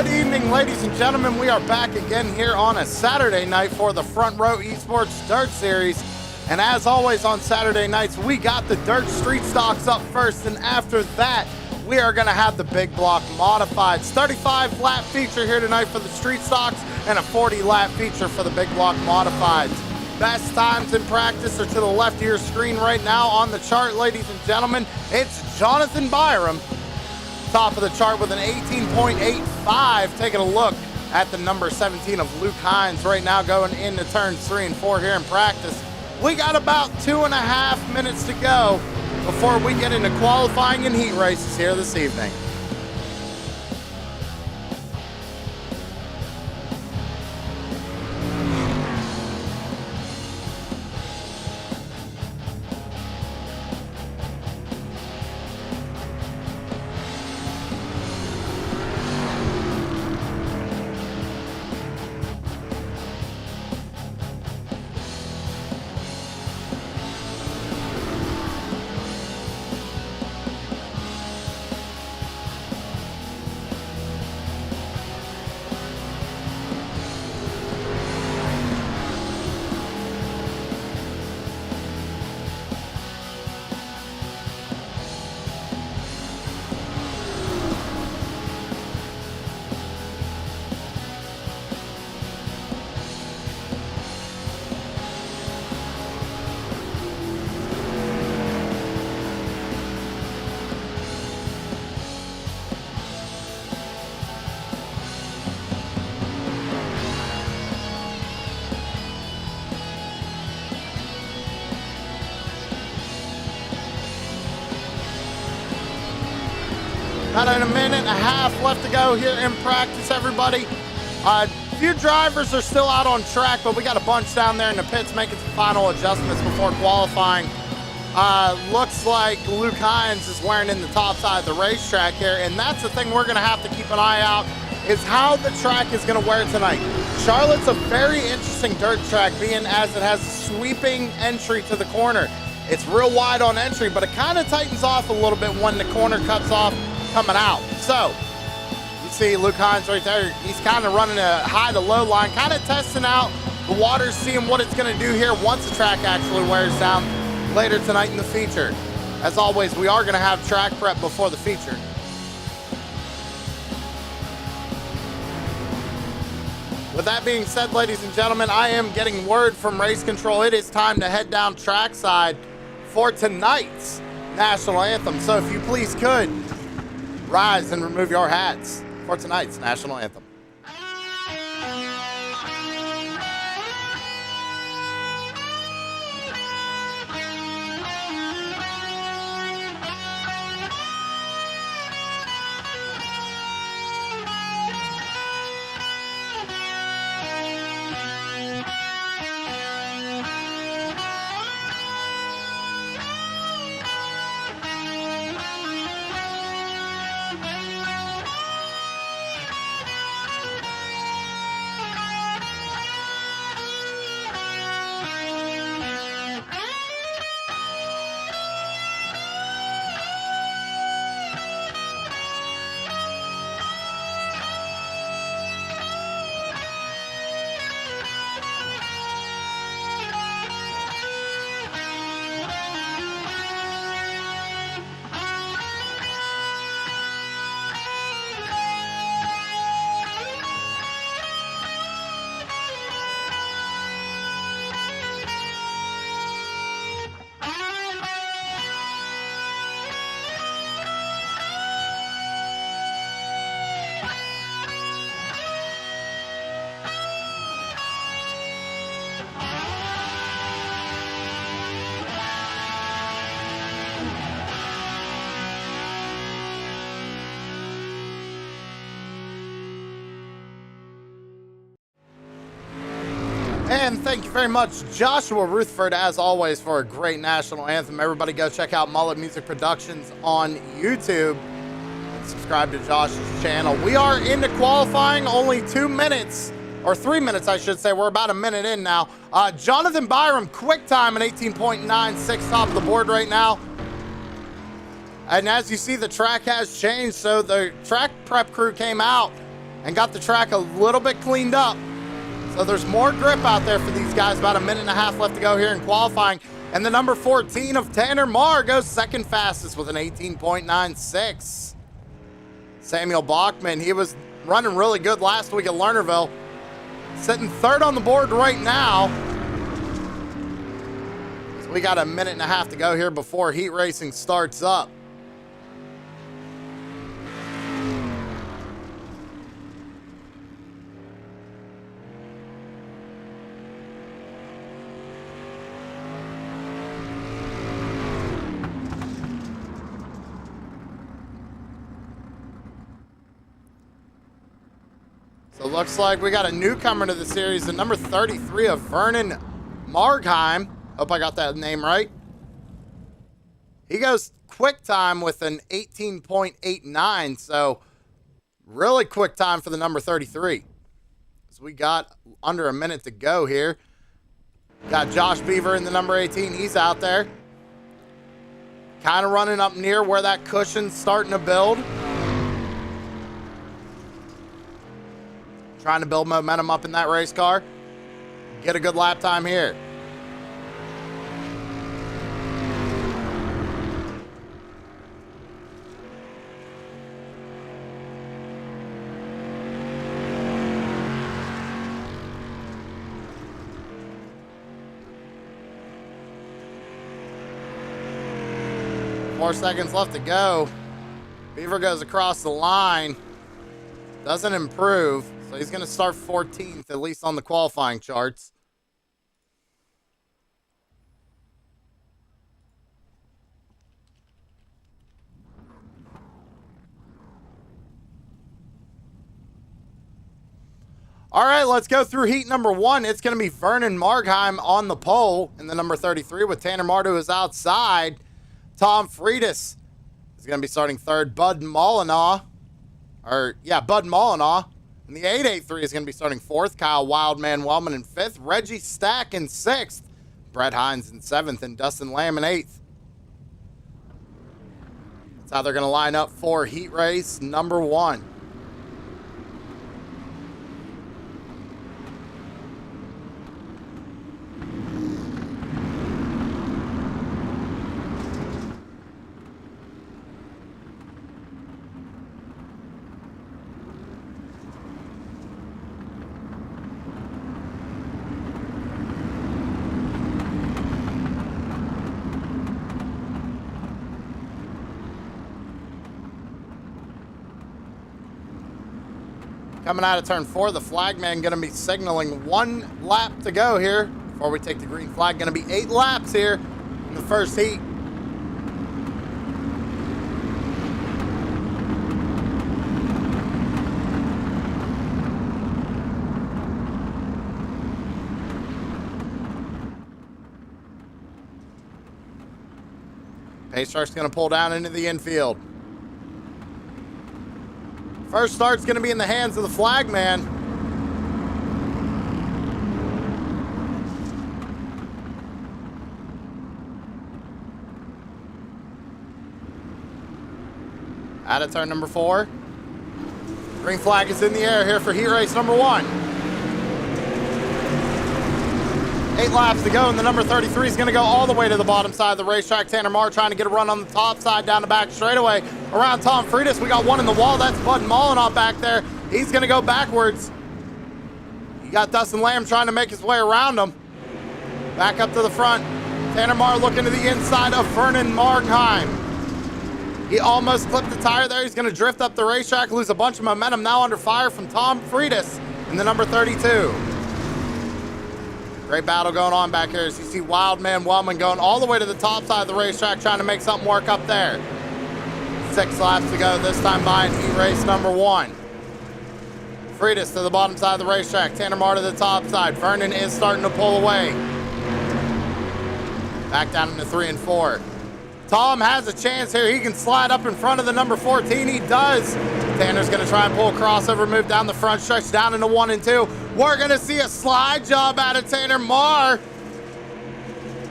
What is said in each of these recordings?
Good evening, ladies and gentlemen. We are back again here on a Saturday night for the Front Row Esports Dirt Series. And as always on Saturday nights, we got the Dirt Street Stocks up first. And after that, we are going to have the Big Block Modifieds. 35 lap feature here tonight for the Street Stocks and a 40 lap feature for the Big Block Modifieds. Best times in practice are to the left of your screen right now on the chart, ladies and gentlemen. It's Jonathan Byram, top of the chart with an 18.85. Taking a look at the number 17 of Luke Hines right now going into turns 3 and 4 here in practice. We got about 2.5 minutes to go before we get into qualifying and heat races here this evening. About a minute and a half left to go here in practice, everybody. A few drivers are still out on track, but we got a bunch down there in the pits making some final adjustments before qualifying. Looks like Luke Hines is wearing in the top side of the racetrack here, and that's the thing we're going to have to keep an eye out, is how the track is going to wear tonight. Charlotte's a very interesting dirt track, being as it has a sweeping entry to the corner. It's real wide on entry, but it kind of tightens off a little bit when the corner cuts off coming out. So you see Luke Hines right there. He's kind of running a high to low line, kind of testing out the waters, seeing what it's going to do here once the track actually wears down later tonight in the feature. As always, we are going to have track prep before the feature. With that being said, ladies and gentlemen, I am getting word from race control. It is time to head down trackside for tonight's national anthem. So if you please could rise and remove your hats for tonight's national anthem. And thank you very much, Joshua Rutherford, as always, for a great national anthem. Everybody go check out Mullet Music Productions on YouTube and subscribe to Josh's channel. We are into qualifying, only 2 minutes, or 3 minutes, I should say. We're about a minute in now. Jonathan Byram, quick time, an 18.96, top of the board right now. And as you see, the track has changed, so the track prep crew came out and got the track a little bit cleaned up. So there's more grip out there for these guys. About a minute and a half left to go here in qualifying. And the number 14 of Tanner Marr goes second fastest with an 18.96. Samuel Bachman, he was running really good last week at Lernerville. Sitting third on the board right now. So we got a minute and a half to go here before heat racing starts up. So it looks like we got a newcomer to the series, the number 33 of Vernon Margheim. Hope I got that name right. He goes quick time with an 18.89, so really quick time for the number 33. So we got under a minute to go here. Got Josh Beaver in the number 18. He's out there. Kind of running up near where that cushion's starting to build. Trying to build momentum up in that race car. Get a good lap time here. Four seconds left to go. Beaver goes across the line. Doesn't improve. So he's going to start 14th, at least on the qualifying charts. All right, let's go through heat number one. It's going to be Vernon Margheim on the pole in the number 33 with Tanner Marr to his outside. Tom Freitas is going to be starting third. Bud Molinaw in the 883 is going to be starting fourth. Kyle Wildman Wellman in fifth. Reggie Stack in sixth. Brett Hines in seventh. And Dustin Lamb in eighth. That's how they're going to line up for heat race number one. Coming out of turn four, the flagman going to be signaling one lap to go here before we take the green flag. Going to be 8 laps here in the first heat. Pace truck's going to pull down into the infield. First start's going to be in the hands of the flagman. Out of turn number 4. Green flag is in the air here for heat race number 1. 8 laps to go, and the number 33 is going to go all the way to the bottom side of the racetrack. Tanner Marr trying to get a run on the top side down the back straightaway. Around Tom Freitas, we got one in the wall. That's Bud Molinaw back there. He's going to go backwards. You got Dustin Lamb trying to make his way around him. Back up to the front. Tanner Marr looking to the inside of Vernon Margheim. He almost clipped the tire there. He's going to drift up the racetrack, lose a bunch of momentum. Now under fire from Tom Freitas in the number 32. Great battle going on back here as you see Wildman Wellman going all the way to the top side of the racetrack trying to make something work up there. 6 laps to go, this time by in heat race number 1. Freitas to the bottom side of the racetrack. Tanner Marr to the top side. Vernon is starting to pull away. Back down into 3 and 4. Tom has a chance here. He can slide up in front of the number 14. He does. Tanner's going to try and pull a crossover move down the front stretch, down into 1 and 2. We're going to see a slide job out of Tanner Marr.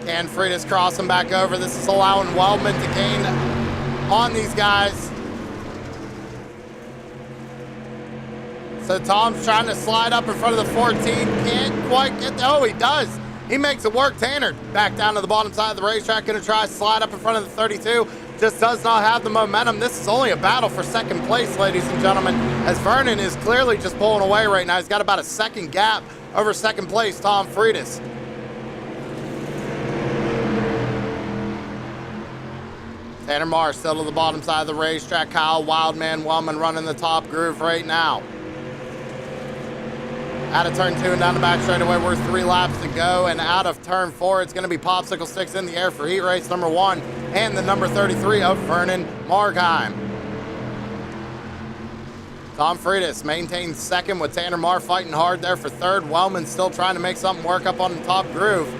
Can Freitas cross him back over? This is allowing Wellman to gain on these guys. So Tom's trying to slide up in front of the 14. Can't quite get there. Oh, he does. He makes it work. Tanner back down to the bottom side of the racetrack. Going to try to slide up in front of the 32. Just does not have the momentum. This is only a battle for second place, ladies and gentlemen, as Vernon is clearly just pulling away right now. He's got about a second gap over second place, Tom Freitas. Tanner Marr still to the bottom side of the racetrack. Kyle Wildman Wellman running the top groove right now. Out of turn 2 and down the back straightaway, we're 3 laps to go. And out of turn 4, it's going to be Popsicle Sticks in the air for heat race number 1 and the number 33 of Vernon Margheim. Tom Freitas maintains second with Tanner Marr fighting hard there for third. Wellman still trying to make something work up on the top groove.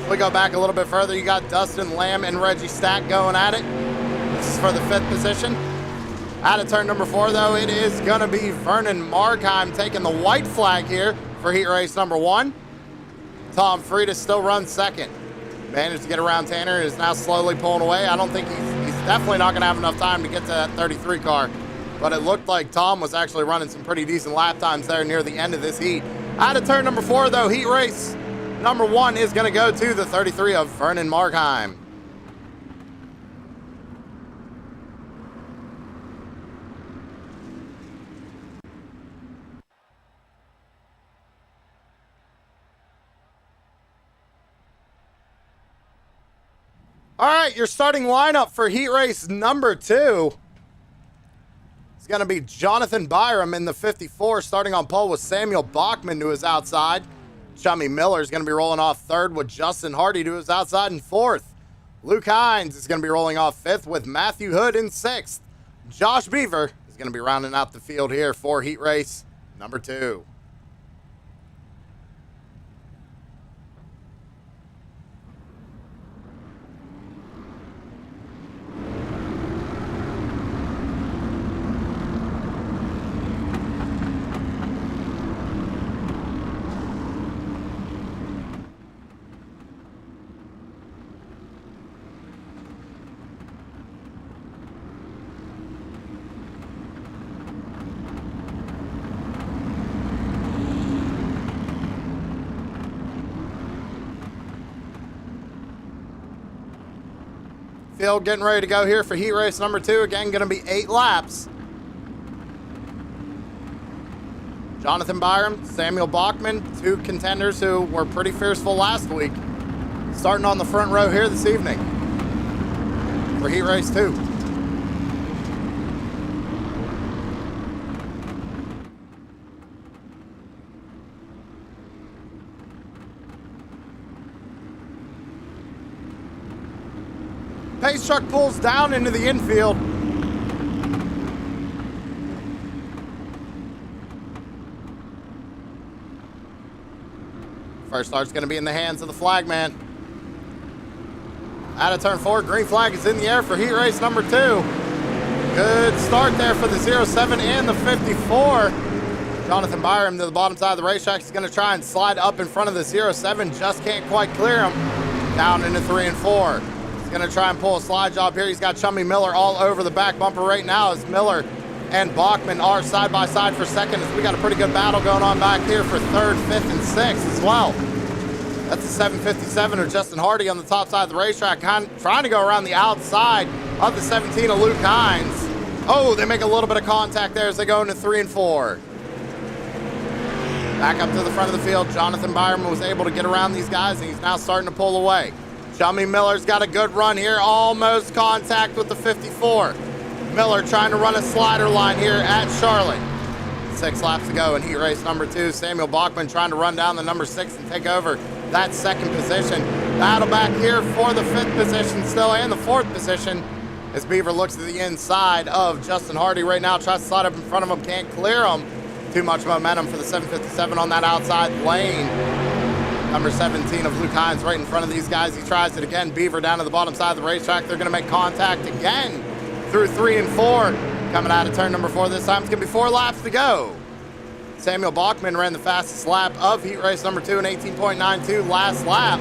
If we go back a little bit further, you got Dustin Lamb and Reggie Stack going at it. This is for the 5th position. Out of turn number 4, though, it is going to be Vernon Margheim taking the white flag here for heat race number 1. Tom Freitas still runs second. Managed to get around Tanner, is now slowly pulling away. I don't think he's definitely not going to have enough time to get to that 33 car. But it looked like Tom was actually running some pretty decent lap times there near the end of this heat. Out of turn number 4, though, heat race number 1 is going to go to the 33 of Vernon Margheim. All right, your starting lineup for heat race number 2 is going to be Jonathan Byram in the 54, starting on pole with Samuel Bachman to his outside. Chummy Miller is going to be rolling off third with Justin Hardy to his outside in fourth. Luke Hines is going to be rolling off fifth with Matthew Hood in sixth. Josh Beaver is going to be rounding out the field here for heat race number 2. Field getting ready to go here for heat race number 2. Again, going to be 8 laps. Jonathan Byram, Samuel Bachman, 2 contenders who were pretty fearful last week. Starting on the front row here this evening for heat race 2. Pace truck pulls down into the infield. First start's going to be in the hands of the flagman. Out of turn 4, green flag is in the air for heat race number 2. Good start there for the 07 and the 54. Jonathan Byram to the bottom side of the racetrack is going to try and slide up in front of the 07. Just can't quite clear him. Down into 3 and 4. He's going to try and pull a slide job here. He's got Chummy Miller all over the back bumper right now as Miller and Bachman are side by side for second. As we got a pretty good battle going on back here for third, fifth, and sixth as well. That's the 757 of Justin Hardy on the top side of the racetrack, trying to go around the outside of the 17 of Luke Hines. Oh, they make a little bit of contact there as they go into 3 and 4. Back up to the front of the field, Jonathan Byram was able to get around these guys, and he's now starting to pull away. Chummy Miller's got a good run here, almost contact with the 54. Miller trying to run a slider line here at Charlotte. 6 laps to go in heat race number 2. Samuel Bachman trying to run down the number 6 and take over that second position. Battle back here for the 5th position still and the 4th position as Beaver looks to the inside of Justin Hardy right now, tries to slide up in front of him, can't clear him. Too much momentum for the 757 on that outside lane. Number 17 of Luke Hines right in front of these guys. He tries it again. Beaver down to the bottom side of the racetrack. They're going to make contact again through 3 and 4. Coming out of turn number 4 this time. It's going to be 4 laps to go. Samuel Bachman ran the fastest lap of heat race number 2 in 18.92 last lap.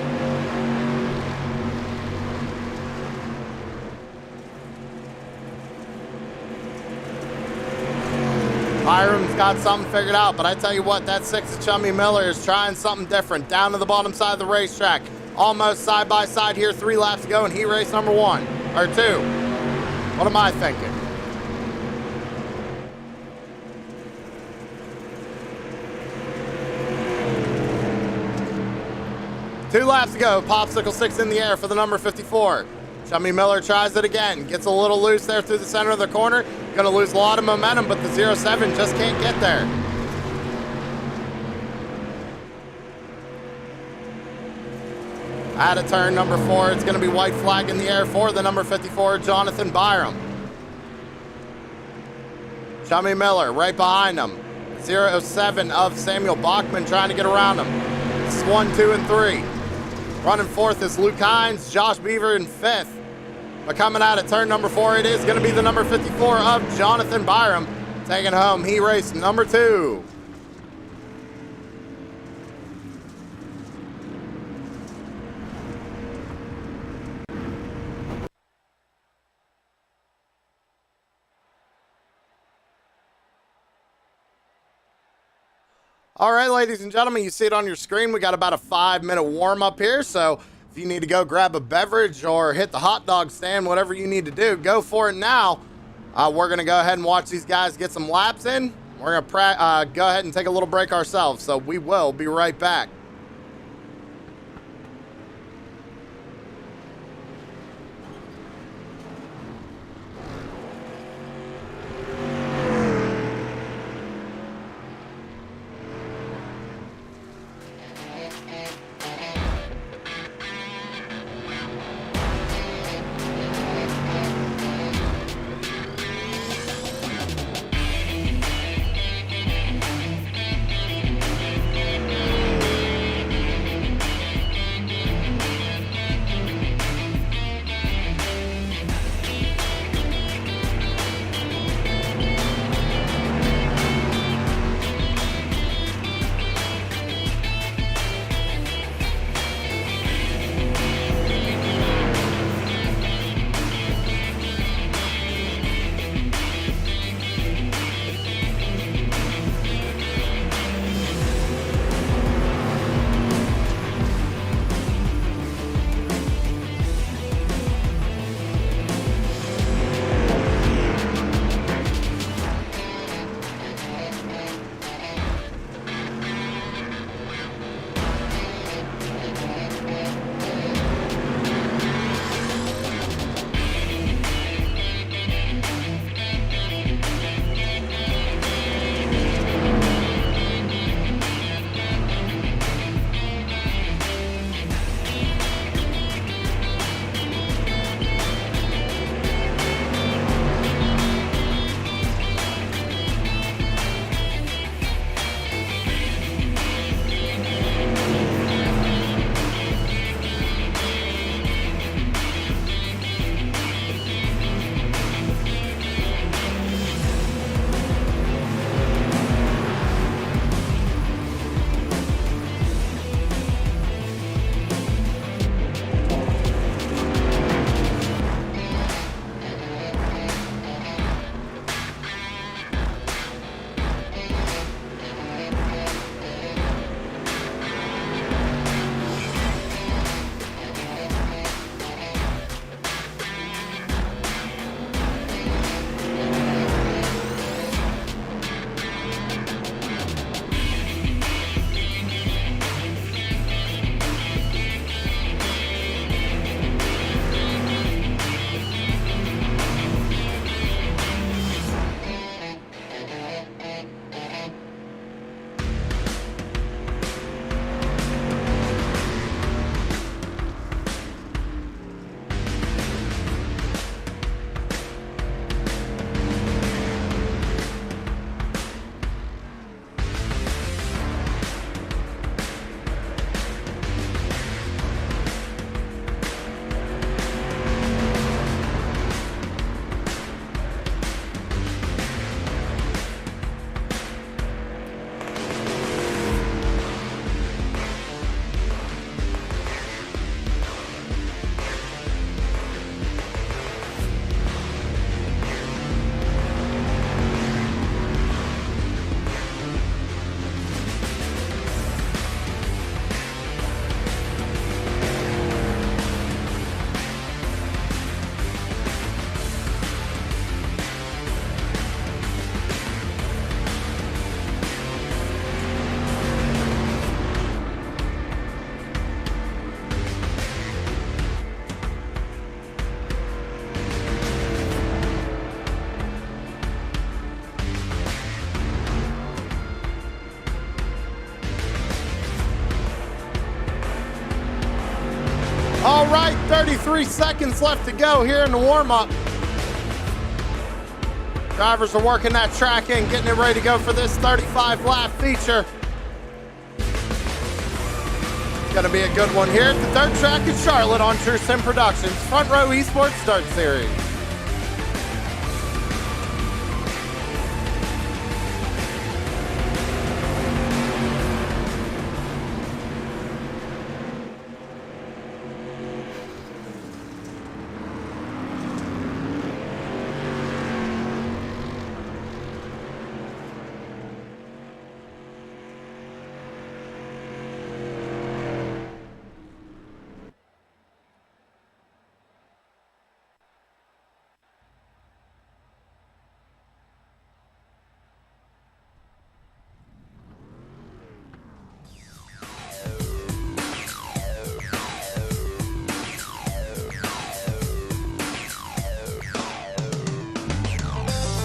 Byram's got something figured out, but I tell you what, that 6 of Chummy Miller is trying something different. Down to the bottom side of the racetrack. Almost side by side here, 3 laps to go, and he raced number 1, or 2. What am I thinking? Two laps to go. Popsicle 6 in the air for the number 54. Chummy Miller tries it again. Gets a little loose there through the center of the corner. Going to lose a lot of momentum, but the 07 just can't get there. Out of turn number 4, it's going to be white flag in the air for the number 54, Jonathan Byram. Chummy Miller right behind him. 07 of Samuel Bachman trying to get around him. This is 1, 2, and 3. Running 4th is Luke Hines, Josh Beaver in 5th. But coming out of turn number 4, it is going to be the number 54 of Jonathan Byram. Taking home, he raced number 2. All right, ladies and gentlemen, you see it on your screen. We got about a 5-minute warm-up here, so if you need to go grab a beverage or hit the hot dog stand, whatever you need to do, go for it now. We're going to go ahead and watch these guys get some laps in. We're going to go ahead and take a little break ourselves, so we will be right back. All right, 33 seconds left to go here in the warm-up. Drivers are working that track in, getting it ready to go for this 35-lap feature. It's going to be a good one here at the dirt track in Charlotte on True Sim Productions Front Row Esports Dirt Series.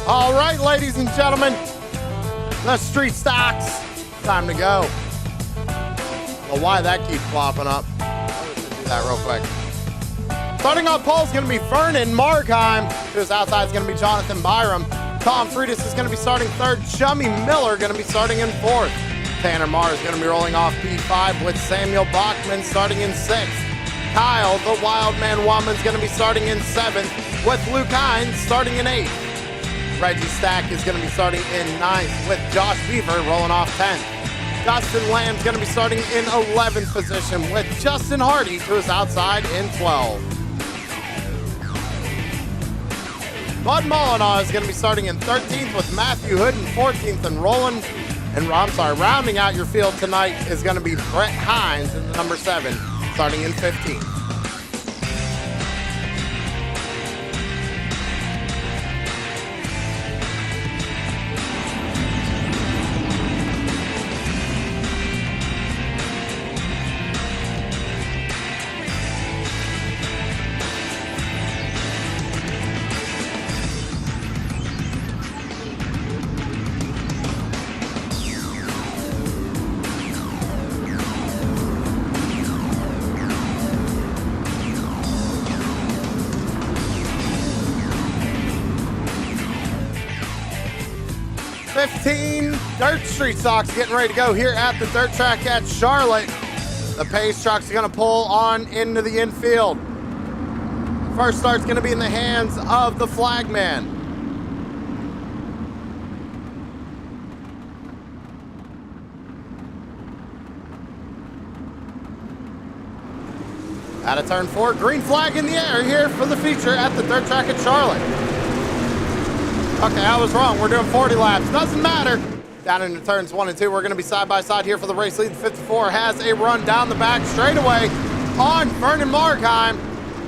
All right, ladies and gentlemen, the street stocks. Time to go. Well, why that keeps popping up? Let's do that real quick. Starting on pole is going to be Vernon Markheim. To his outside is going to be Jonathan Byram. Tom Freitas is going to be starting third. Chummy Miller going to be starting in fourth. Tanner Marr is going to be rolling off P5 with Samuel Bachman starting in sixth. Kyle, the Wildman Woman, is going to be starting in seventh, with Luke Hines starting in eighth. Reggie Stack is going to be starting in 9th, with Josh Beaver rolling off 10th. Dustin Lamb's going to be starting in 11th position, with Justin Hardy to his outside in 12th. Bud Molinaw is going to be starting in 13th, with Matthew Hood in 14th, and rounding out your field tonight is going to be Brett Hines in the number 7, starting in 15th. Dirt Street Stocks getting ready to go here at the dirt track at Charlotte. The pace trucks are going to pull on into the infield. First start's going to be in the hands of the flagman. Out of turn 4, green flag in the air here for the feature at the dirt track at Charlotte. Okay, I was wrong. We're doing 40 laps. Doesn't matter. Down into turns 1 and 2, we're going to be side by side here for the race lead. 54 has a run down the back straightaway on Vernon Markheim.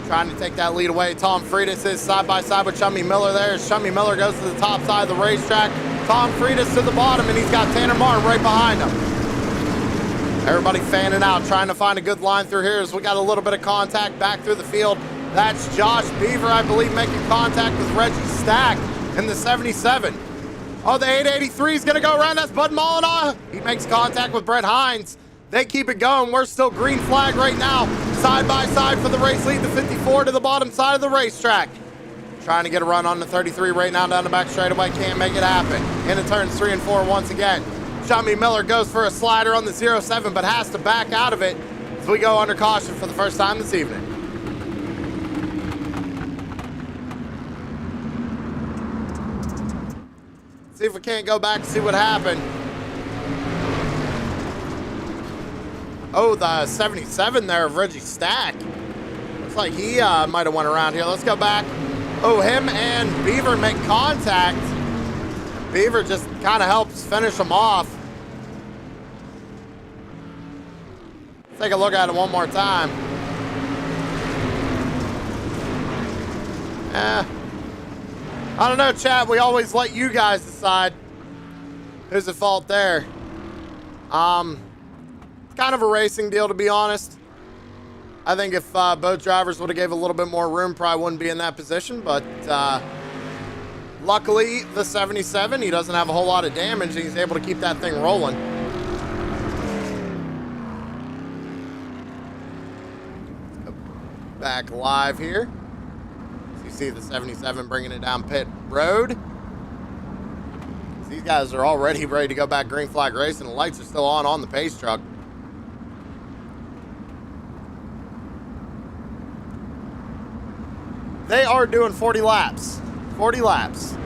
Trying to take that lead away. Tom Freitas is side by side with Chummy Miller there. As Chummy Miller goes to the top side of the racetrack. Tom Freitas to the bottom, and he's got Tanner Marr right behind him. Everybody fanning out, trying to find a good line through here as we got a little bit of contact back through the field. That's Josh Beaver, I believe, making contact with Reggie Stack in the 77. Oh, the 883 is going to go around. That's Bud Molinaw. He makes contact with Brett Hines. They keep it going. We're still green flag right now. Side by side for the race lead. The 54 to the bottom side of the racetrack. Trying to get a run on the 33 right now down the back straightaway. Can't make it happen. Into turns 3 and 4 once again. Chummy Miller goes for a slider on the 07, but has to back out of it as we go under caution for the first time this evening. See if we can't go back and see what happened. Oh, the 77 there of Reggie Stack. Looks like he might have went around here. Let's go back. Oh, him and Beaver make contact. Beaver just kind of helps finish him off. Let's take a look at it one more time. I don't know, chat. We always let you guys decide who's at fault there. It's kind of a racing deal, to be honest. I think if both drivers would have gave a little bit more room, probably wouldn't be in that position. But luckily, the 77, he doesn't have a whole lot of damage, and he's able to keep that thing rolling. back live here. So you see the 77 bringing it down pit road. These guys are already ready to go back green flag racing. The lights are still on the pace truck. They are doing 40 laps. 40 laps.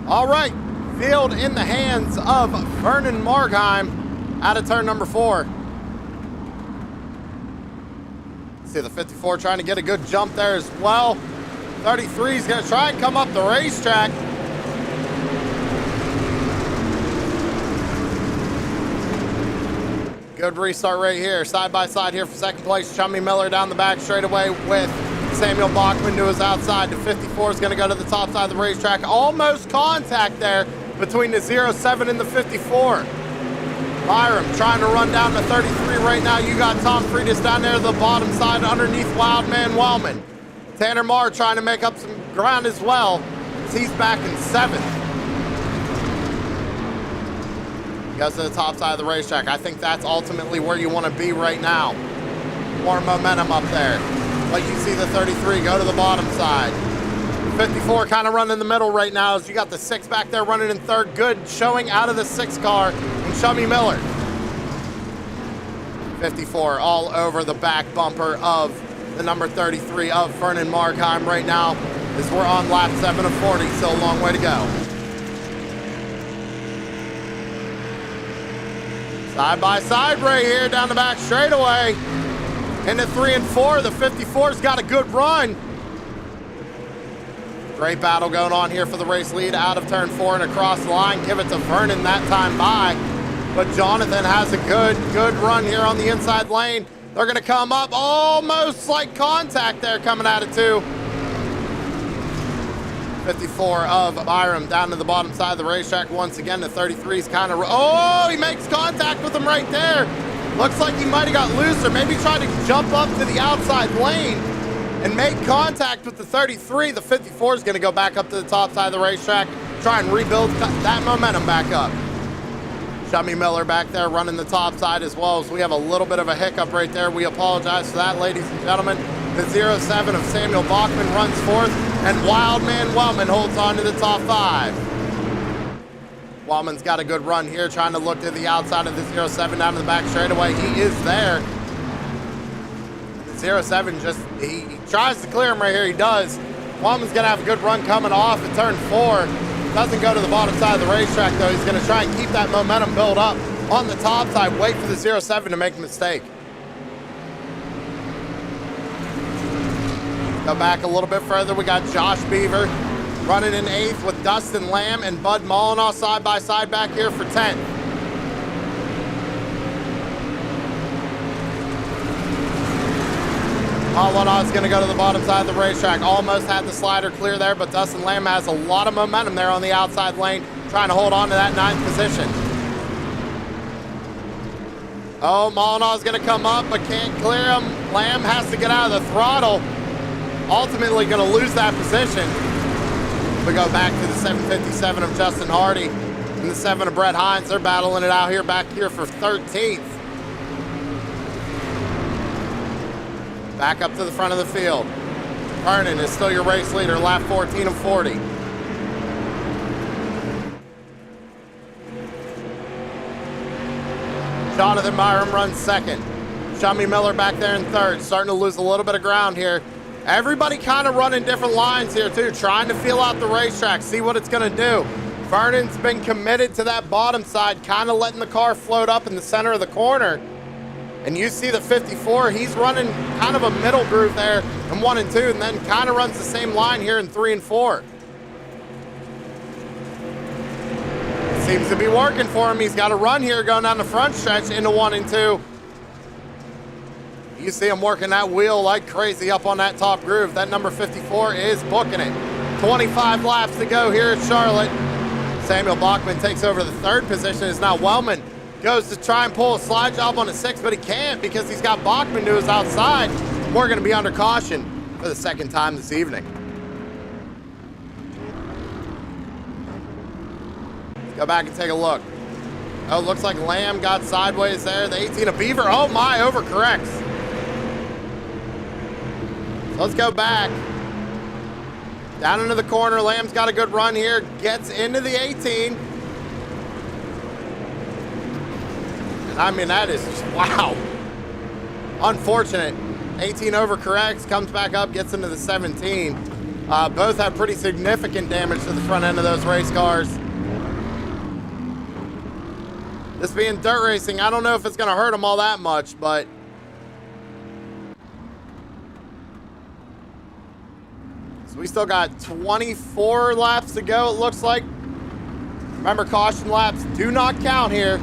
All right, field in the hands of Vernon Markheim out of turn number 4. See the 54 trying to get a good jump there as well. 33 is going to try and come up the racetrack. Good restart right here. Side by side here for second place. Chummy Miller down the back straightaway with Samuel Bachman to his outside. The 54 is going to go to the top side of the racetrack. Almost contact there between the 07 and the 54. Byram trying to run down to 33 right now. You got Tom Freitas down there to the bottom side underneath Wildman Wellman. Tanner Marr trying to make up some ground as well as he's back in 7th. Goes to the top side of the racetrack. I think that's ultimately where you want to be right now. More momentum up there. But you see the 33 go to the bottom side. 54 kind of running in the middle right now as you got the 6 back there running in 3rd. Good showing out of the 6 car from Chummy Miller. 54 all over the back bumper of the number 33 of Vernon Markheim right now as we're on lap 7 of 40. Still a long way to go. Side by side right here down the back straightaway. Into 3 and 4, the 54's got a good run. Great battle going on here for the race lead out of turn 4 and across the line. Give it to Vernon that time by. But Jonathan has a good run here on the inside lane. They're going to come up almost like contact there coming out of 2. 54 of Byram down to the bottom side of the racetrack once again. The 33's kind of, oh, he makes contact with him right there. Looks like he might have got loose or maybe tried to jump up to the outside lane and make contact with the 33. The 54 is going to go back up to the top side of the racetrack, try and rebuild that momentum back up. Chummy Miller back there running the top side as well as we have a little bit of a hiccup right there. We apologize for that, ladies and gentlemen. The 07 of Samuel Bachman runs 4th and Wildman Wellman holds on to the top 5. Wellman's got a good run here, trying to look to the outside of the 07 down to the back straightaway. He is there. The 07 just, he tries to clear him right here. He does. Wellman's going to have a good run coming off at turn 4. Doesn't go to the bottom side of the racetrack, though. He's going to try and keep that momentum build up on the top side. Wait for the 07 to make a mistake. Go back a little bit further. We got Josh Beaver running in 8th with Dustin Lamb and Bud Molinaw side by side back here for 10th. Molinaw's going to go to the bottom side of the racetrack. Almost had the slider clear there, but Dustin Lamb has a lot of momentum there on the outside lane, trying to hold on to that 9th position. Oh, Molinaw's going to come up, but can't clear him. Lamb has to get out of the throttle. Ultimately going to lose that position. We go back to the 757 of Justin Hardy and the 7 of Brett Hines. They're battling it out here back here for 13th. Back up to the front of the field. Vernon is still your race leader, lap 14 of 40. Jonathan Byram runs 2nd. Chummy Miller back there in 3rd, starting to lose a little bit of ground here. Everybody kind of running different lines here too, trying to feel out the racetrack, see what it's going to do. Vernon's been committed to that bottom side, kind of letting the car float up in the center of the corner. And you see the 54, he's running kind of a middle groove there in 1 and 2, and then kind of runs the same line here in 3 and 4. Seems to be working for him. He's got a run here going down the front stretch into 1 and 2. You see him working that wheel like crazy up on that top groove. That number 54 is booking it. 25 laps to go here at Charlotte. Samuel Bachman takes over the 3rd position. It's now Wellman goes to try and pull a slide job on a 6, but he can't because he's got Bachman to his outside. We're going to be under caution for the second time this evening. Let's go back and take a look. Oh, looks like Lamb got sideways there. The 18 of Beaver, oh my, overcorrects. So let's go back. Down into the corner, Lamb's got a good run here. Gets into the 18. And I mean, that is just, wow. Unfortunate. 18 overcorrects, comes back up, gets into the 17. Both have pretty significant damage to the front end of those race cars. This being dirt racing, I don't know if it's going to hurt them all that much, but so we still got 24 laps to go, it looks like. Remember, caution laps do not count here.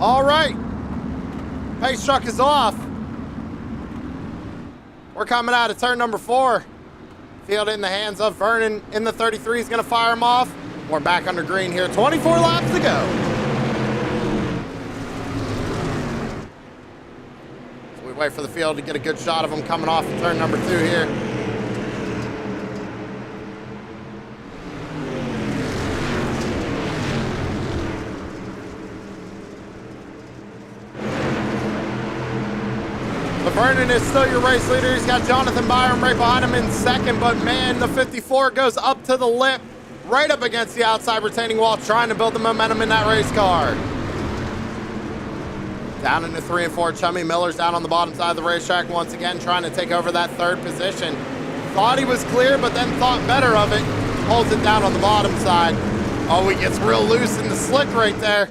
All right, pace truck is off. We're coming out of turn number 4. Field in the hands of Vernon in the 33 is going to fire him off. We're back under green here, 24 laps to go. So we wait for the field to get a good shot of him coming off of turn number 2 here. Vernon is still your race leader. He's got Jonathan Byram right behind him in second, but man, the 54 goes up to the lip, right up against the outside retaining wall, trying to build the momentum in that race car. Down into 3 and 4, Chummy Miller's down on the bottom side of the racetrack once again, trying to take over that 3rd position. Thought he was clear, but then thought better of it. Holds it down on the bottom side. Oh, he gets real loose in the slick right there.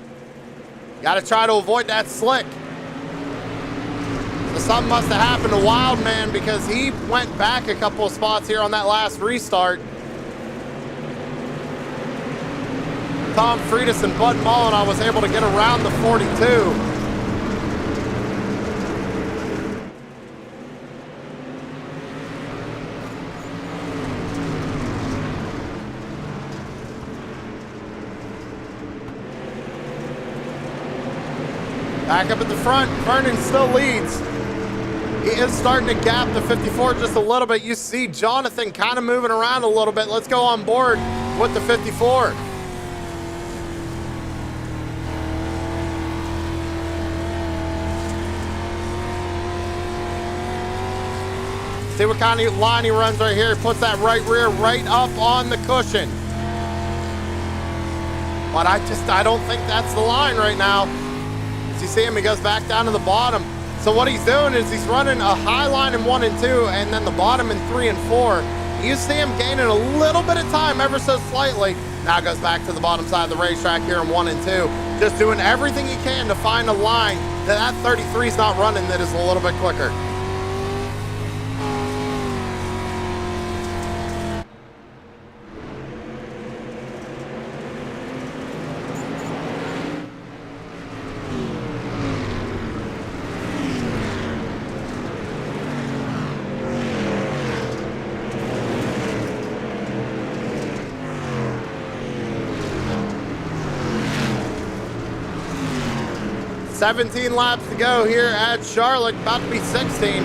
Got to try to avoid that slick. So something must have happened to Wildman because he went back a couple of spots here on that last restart. Tom Freitas and Bud Mullen was able to get around the 42. Back up at the front, Vernon still leads. He is starting to gap the 54 just a little bit. You see Jonathan kind of moving around a little bit. Let's go on board with the 54. See what kind of line he runs right here. Puts that right rear right up on the cushion. But I don't think that's the line right now. As you see him, he goes back down to the bottom. So what he's doing is he's running a high line in 1 and 2 and then the bottom in 3 and 4. You see him gaining a little bit of time ever so slightly. Now goes back to the bottom side of the racetrack here in 1 and 2. Just doing everything he can to find a line that 33 is not running that is a little bit quicker. $17 laps to go here at Charlotte, about to be 16.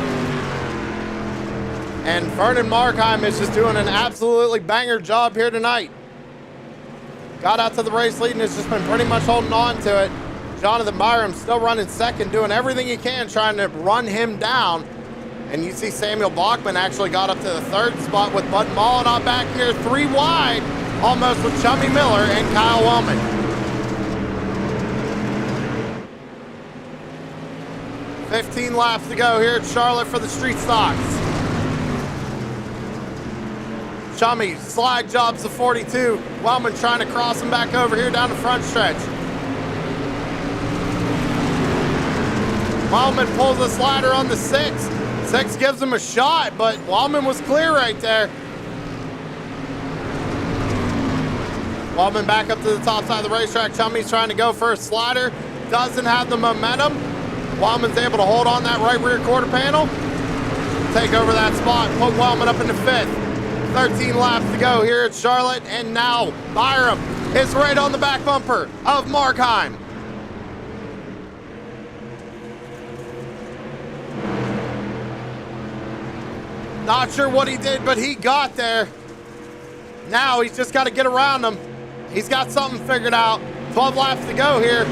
And Vernon Markheim is just doing an absolutely banger job here tonight. Got out to the race lead and has just been pretty much holding on to it. Jonathan Byram still running second, doing everything he can, trying to run him down. And you see Samuel Bachman actually got up to the 3rd spot with Bud Mollenau back here 3 wide, almost with Chummy Miller and Kyle Wellman. 15 laps to go here at Charlotte for the street stocks. Chummy slide jobs the 42. Wellman trying to cross him back over here down the front stretch. Wellman pulls the slider on the 6. 6 gives him a shot, but Wellman was clear right there. Wellman back up to the top side of the racetrack. Chummy's trying to go for a slider. Doesn't have the momentum. Wellman's able to hold on that right rear quarter panel. Take over that spot. Put Wellman up into 5th. 13 laps to go here at Charlotte. And now Byram is right on the back bumper of Markheim. Not sure what he did, but he got there. Now he's just got to get around him. He's got something figured out. 12 laps to go here.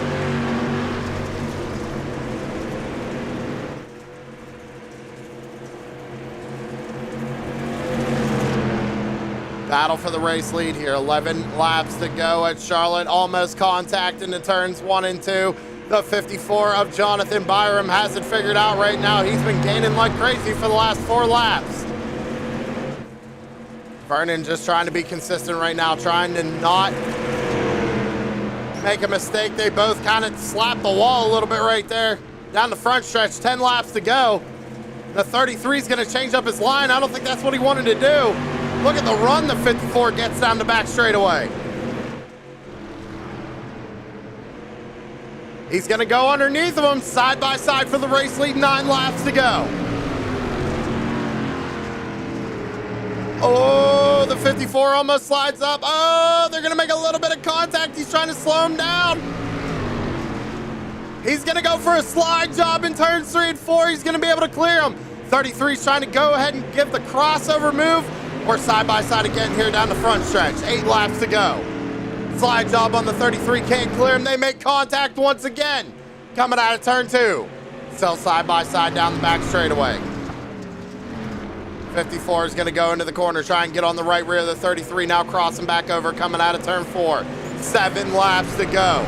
Battle for the race lead here. 11 laps to go at Charlotte. Almost contact into turns 1 and 2. The 54 of Jonathan Byram has it figured out right now. He's been gaining like crazy for the last 4 laps. Vernon just trying to be consistent right now, trying to not make a mistake. They both kind of slapped the wall a little bit right there. Down the front stretch, 10 laps to go. The 33 is going to change up his line. I don't think that's what he wanted to do. Look at the run the 54 gets down the back straightaway. He's going to go underneath of him, side by side for the race lead, 9 laps to go. Oh, the 54 almost slides up. Oh, they're going to make a little bit of contact. He's trying to slow him down. He's going to go for a slide job in turns 3 and 4. He's going to be able to clear him. 33 is trying to go ahead and give the crossover move. We're side by side again here down the front stretch. 8 laps to go. Slide job on the 33, can't clear him. They make contact once again. Coming out of turn 2. Still side by side down the back straightaway. 54 is going to go into the corner, try and get on the right rear of the 33. Now crossing back over, coming out of turn 4. 7 laps to go.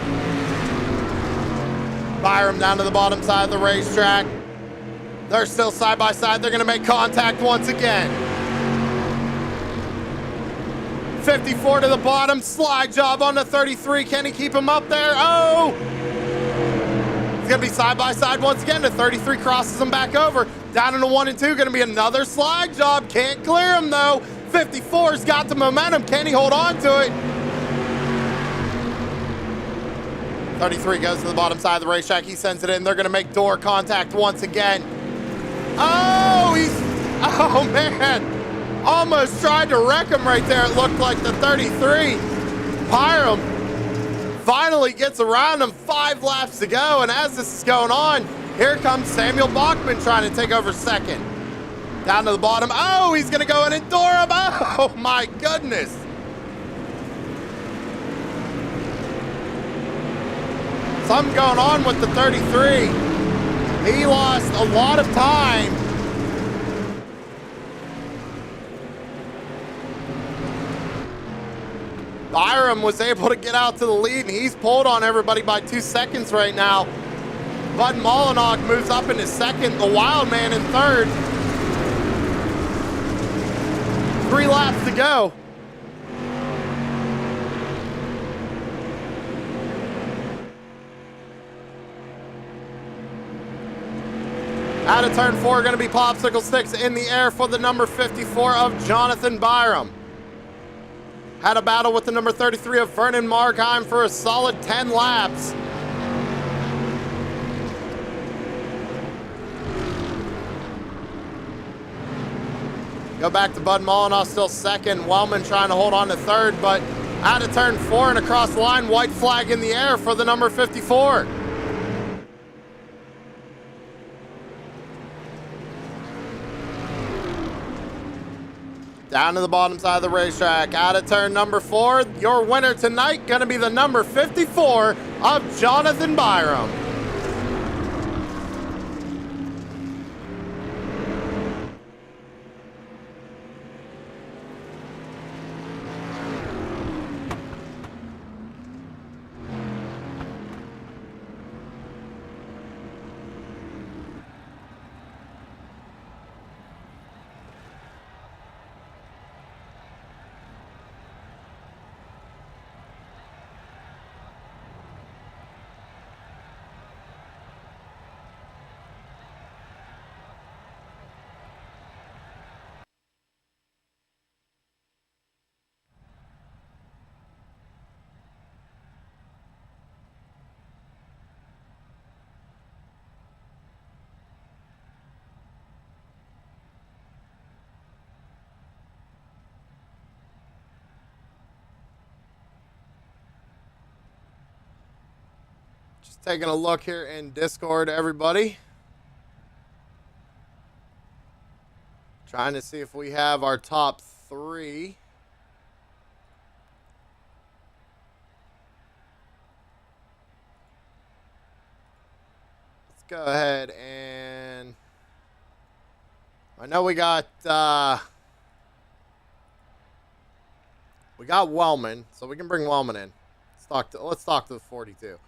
Byram down to the bottom side of the racetrack. They're still side by side. They're going to make contact once again. 54 to the bottom, slide job on the 33. Can he keep him up there? Oh! He's gonna be side by side once again. The 33 crosses him back over. Down into 1 and 2, gonna be another slide job. Can't clear him though. 54's got the momentum. Can he hold on to it? 33 goes to the bottom side of the racetrack. He sends it in. They're gonna make door contact once again. Oh man. Almost tried to wreck him right there. It looked like the 33. Byram finally gets around him. 5 laps to go. And as this is going on, here comes Samuel Bachman trying to take over second. Down to the bottom. Oh, he's going to go in and door him. Oh, my goodness. Something going on with the 33. He lost a lot of time. Byram was able to get out to the lead, and he's pulled on everybody by 2 seconds right now. Bud Mollenauer moves up into second, the Wild Man in third. 3 laps to go. Out of turn 4, going to be popsicle sticks in the air for the number 54 of Jonathan Byram. Had a battle with the number 33 of Vernon Markheim for a solid 10 laps. Go back to Bud Mollenauer, still second. Wellman trying to hold on to third, but out of turn 4 and across the line, white flag in the air for the number 54. Down to the bottom side of the racetrack, out of turn number 4. Your winner tonight gonna be the number 54 of Jonathan Byram. Taking a look here in Discord, everybody. Trying to see if we have our top 3. Let's go ahead and I know we got Wellman, so we can bring Wellman in. Let's talk to the 42.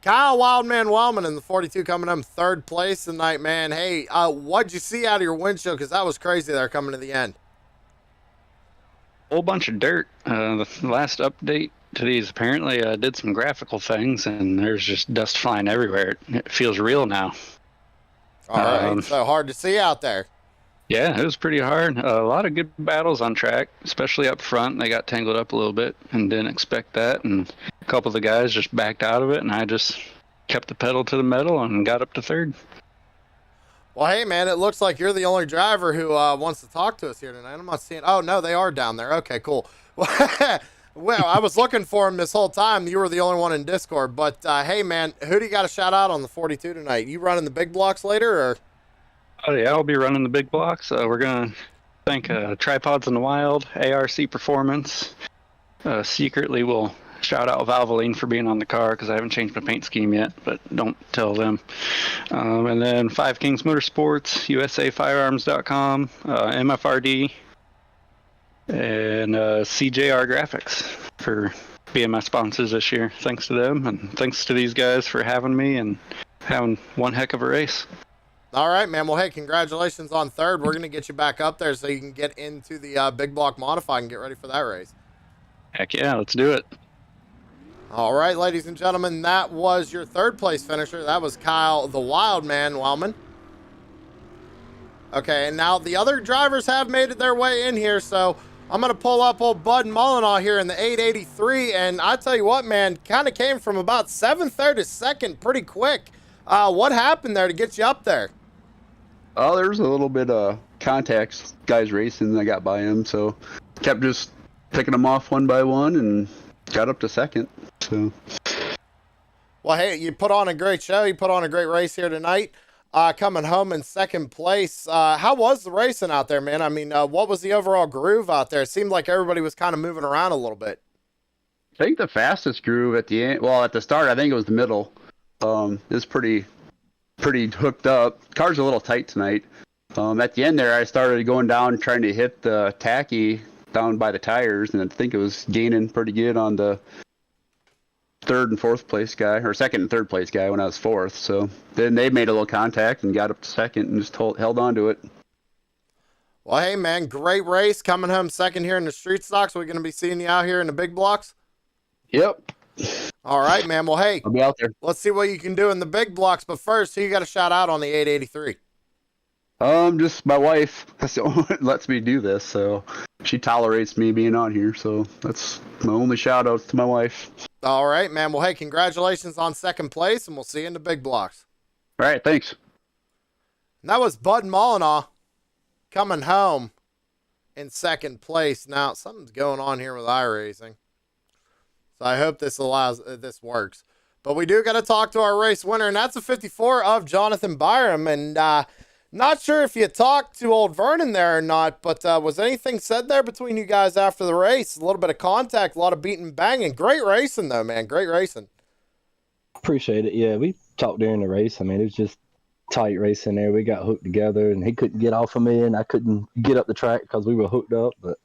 Kyle Wildman Wellman in the 42 coming in 3rd place tonight, man. Hey, what'd you see out of your windshield? Because that was crazy there coming to the end. Whole bunch of dirt. The last update to these apparently did some graphical things, and there's just dust flying everywhere. It feels real now. All right, so hard to see out there. Yeah, it was pretty hard. A lot of good battles on track, especially up front. They got tangled up a little bit and didn't expect that. And a couple of the guys just backed out of it, and I just kept the pedal to the metal and got up to 3rd. Well, hey, man, it looks like you're the only driver who wants to talk to us here tonight. I'm not seeing... Oh, no, they are down there. Okay, cool. Well, I was looking for them this whole time. You were the only one in Discord. But, hey, man, who do you got to shout out on the 42 tonight? You running the big blocks later, or... Oh, yeah, I'll be running the big blocks. We're going to thank Tripods in the Wild, ARC Performance. Secretly, we'll shout out Valvoline for being on the car because I haven't changed my paint scheme yet, but don't tell them. And then 5 Kings Motorsports, USAFirearms.com, MFRD, and CJR Graphics for being my sponsors this year. Thanks to them, and thanks to these guys for having me and having one heck of a race. All right, man. Well, hey, congratulations on 3rd. We're going to get you back up there so you can get into the big block modified and get ready for that race. Heck yeah, let's do it. All right, ladies and gentlemen, that was your 3rd place finisher. That was Kyle the Wild Man Wellman. Okay, and now the other drivers have made it their way in here, so I'm going to pull up old Bud Mullinaw here in the 883, and I tell you what, man, kind of came from about 7th there to 2nd pretty quick. What happened there to get you up there? Oh, there was a little bit of contacts, guys racing, I got by him, so kept just picking them off one by one and got up to 2nd. So, well, hey, you put on a great show. You put on a great race here tonight. Coming home in 2nd place. How was the racing out there, man? I mean, what was the overall groove out there? It seemed like everybody was kind of moving around a little bit. I think the fastest groove at the end, well, at the start, I think it was the middle. It was pretty hooked up. Car's a little tight tonight. At the end there, I started going down trying to hit the tacky down by the tires, and I think it was gaining pretty good on the 3rd and 4th place guy, or 2nd and 3rd place guy when I was 4th. So then they made a little contact and got up to 2nd and just held on to it. Well, hey, man, great race. Coming home 2nd here in the street stocks. We're going to be seeing you out here in the big blocks? Yep. All right, man. Well, hey, I'll be out there. Let's see what you can do in the big blocks. But first, who you got to shout out on the 883? Just my wife lets me do this, so she tolerates me being on here. So that's my only shout outs to my wife. All right, man. Well, hey, congratulations on 2nd place, and we'll see you in the big blocks. All right, thanks. And that was Bud Mullinaw coming home in 2nd place. Now, something's going on here with iRacing. So I hope this works. But we do got to talk to our race winner, and that's a 54 of Jonathan Byram. And not sure if you talked to old Vernon there or not, but was anything said there between you guys after the race? A little bit of contact, a lot of beating and banging. Great racing, though, man. Great racing. Appreciate it. Yeah, we talked during the race. I mean, it was just tight racing there. We got hooked together, and he couldn't get off of me, and I couldn't get up the track because we were hooked up. But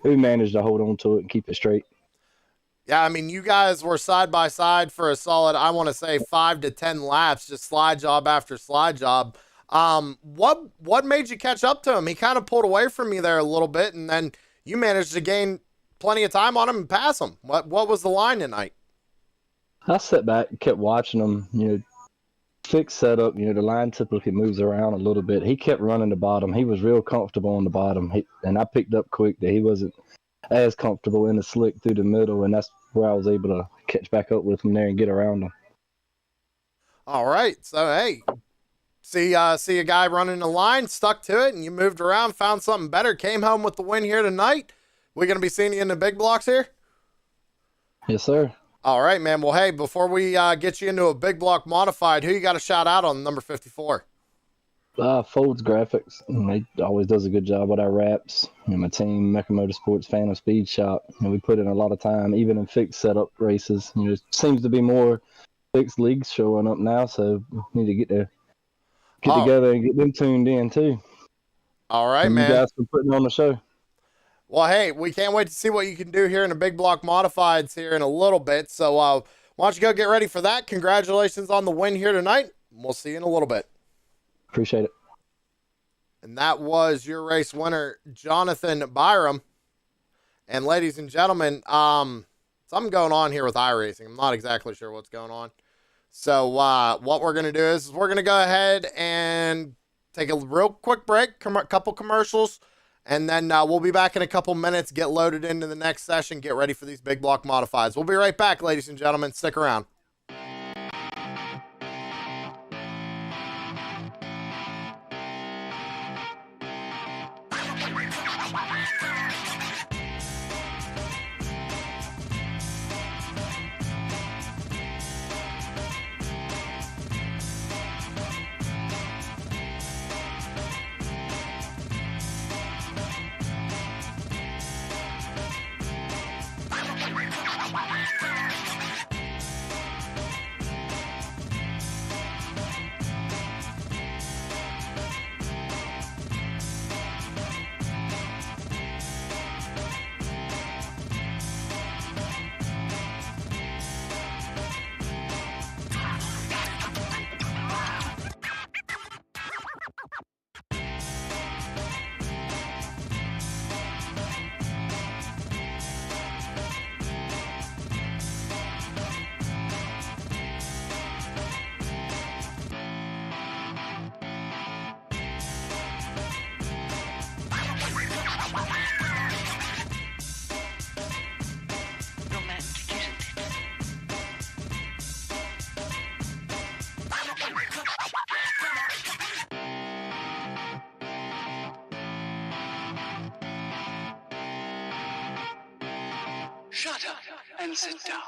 we managed to hold on to it and keep it straight. Yeah, I mean, you guys were side by side for a solid, I want to say, 5 to 10 laps, just slide job after slide job. What made you catch up to him? He kind of pulled away from you there a little bit, and then you managed to gain plenty of time on him and pass him. What was the line tonight? I sat back and kept watching him, fixed setup. The line typically moves around a little bit. He kept running the bottom. He was real comfortable on the bottom, and I picked up quick that he wasn't as comfortable in the slick through the middle, and that's where I was able to catch back up with him there and get around him. All right, so hey, see a guy running the line, stuck to it, and you moved around, found something better, came home with the win here tonight. We're gonna be seeing you in the big blocks here. Yes, sir. All right, man. Well, hey, before we get you into a big block modified, who you got to shout out on number 54? Folds Graphics. He always does a good job with our wraps. And my team, Mecha Motorsports Phantom Speed Shop. We put in a lot of time, even in fixed setup races. It seems to be more fixed leagues showing up now, so we need to get together and get them tuned in too. All right, and man. You guys for putting on the show. Well, hey, we can't wait to see what you can do here in the big block modifieds here in a little bit. So why don't you go get ready for that? Congratulations on the win here tonight. We'll see you in a little bit. Appreciate it. And that was your race winner, Jonathan Byram. And ladies and gentlemen, something going on here with iRacing. I'm not exactly sure what's going on. So what we're going to do is we're going to go ahead and take a real quick break, a couple commercials, and then we'll be back in a couple minutes, get loaded into the next session, get ready for these big block modifieds. We'll be right back, ladies and gentlemen. Stick around. Shut up and sit down.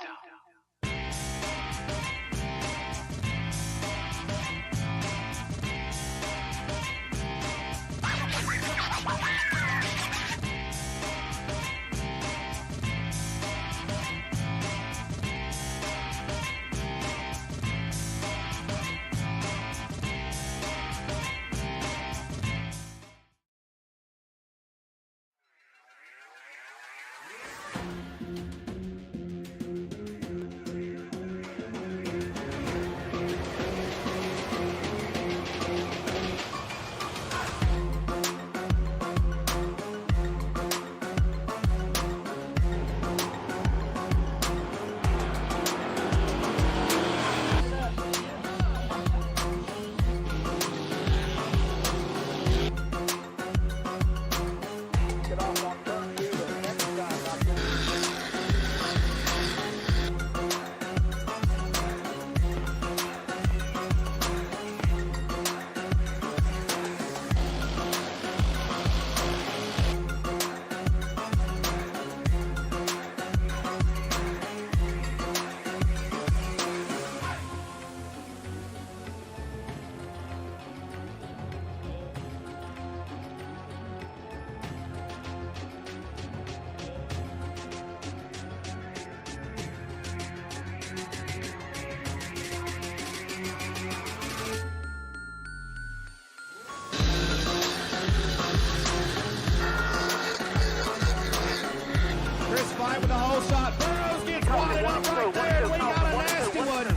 With the whole shot. Burrows gets wadded up right there, and we got a nasty one.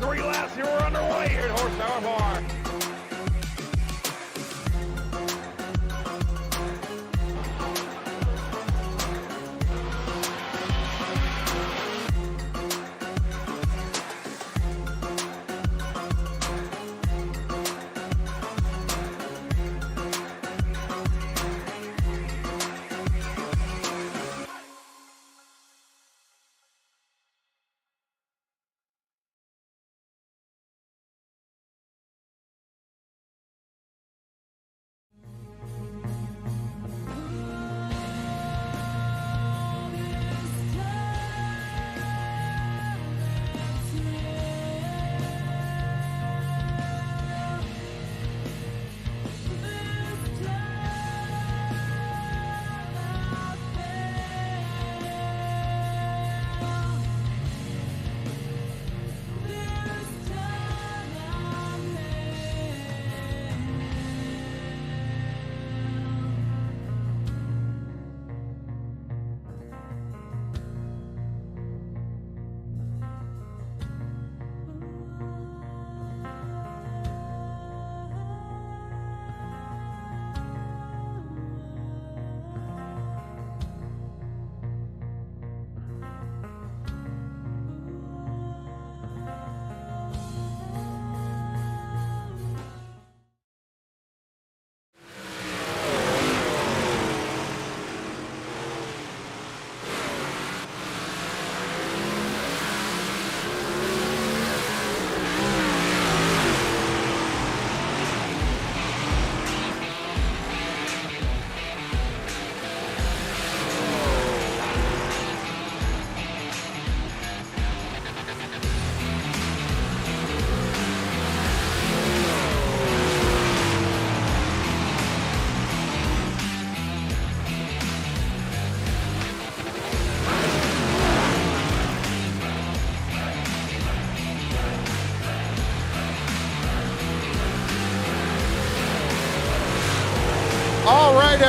3 laps here, we're underway here at Horsepower Bar.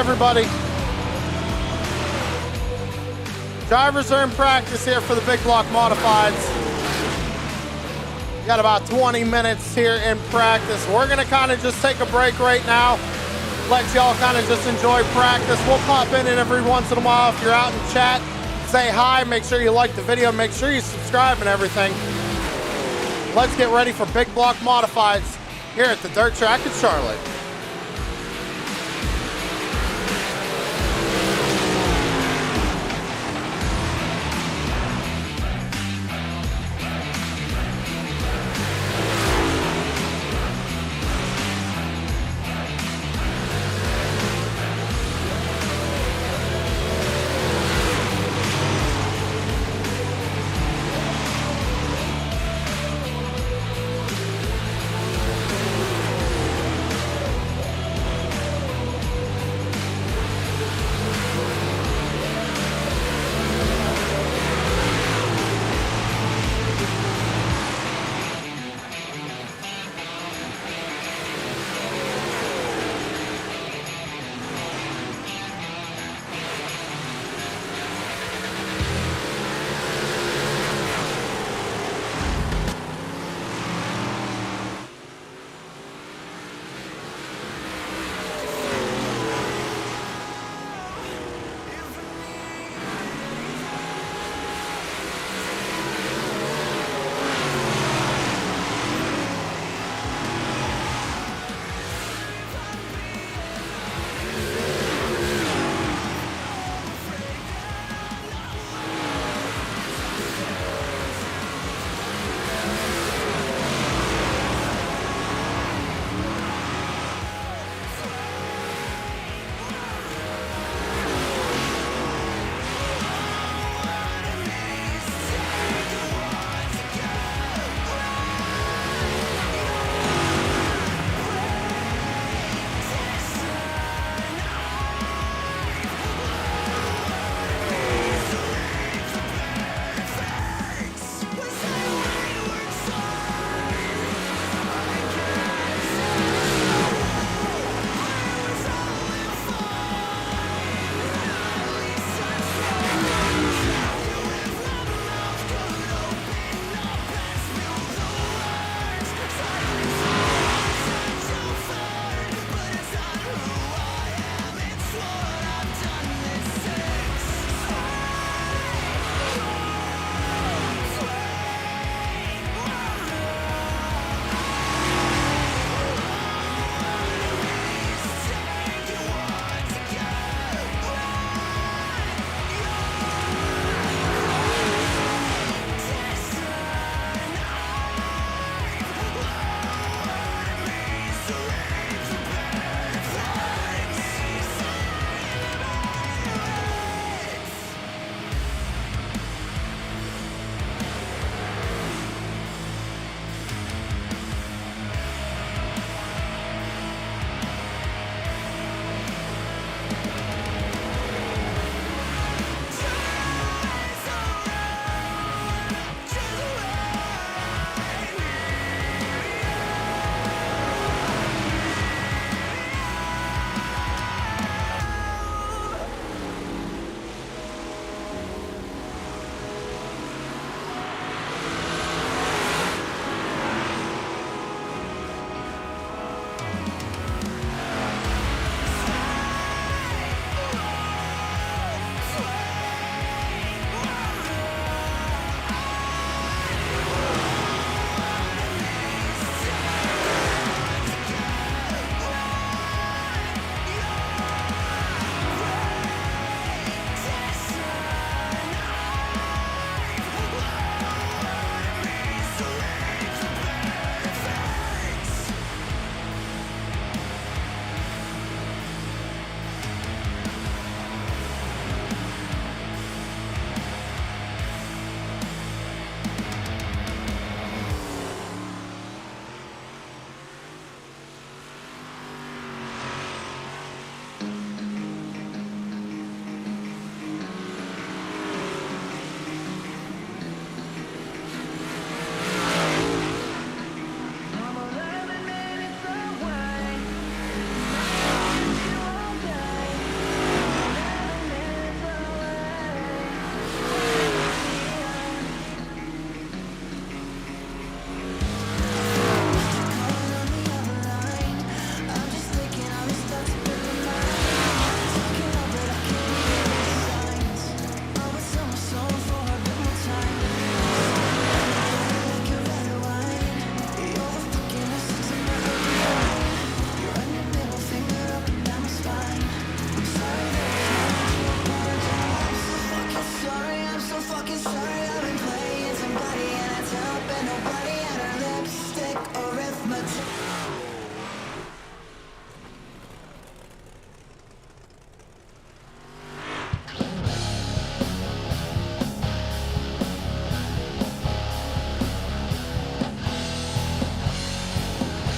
everybody. Drivers are in practice here for the big block modifieds. Got about 20 minutes here in practice. We're gonna kind of just take a break right now. Let y'all kind of just enjoy practice. We'll pop in every once in a while if you're out in chat. Say hi, make sure you like the video, make sure you subscribe and everything. Let's get ready for big block modifieds here at the dirt track in Charlotte.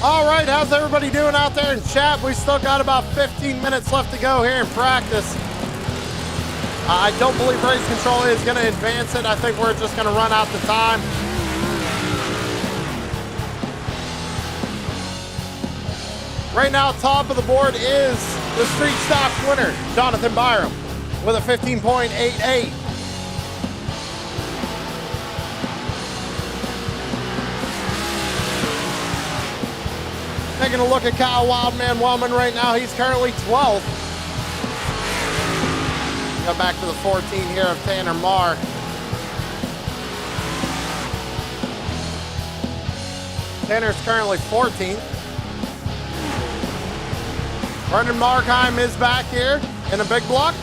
All right, how's everybody doing out there in chat? We still got about 15 minutes left to go here in practice. I don't believe race control is going to advance it. I think we're just going to run out the time. Right now, top of the board is the street stock winner, Jonathan Byram, with a 15.88. Taking a look at Kyle Wildman Wellman right now, he's currently 12th. Go back to the 14 here of Tanner Marr. Tanner's currently 14th. Brendan Markheim is back here in a big block.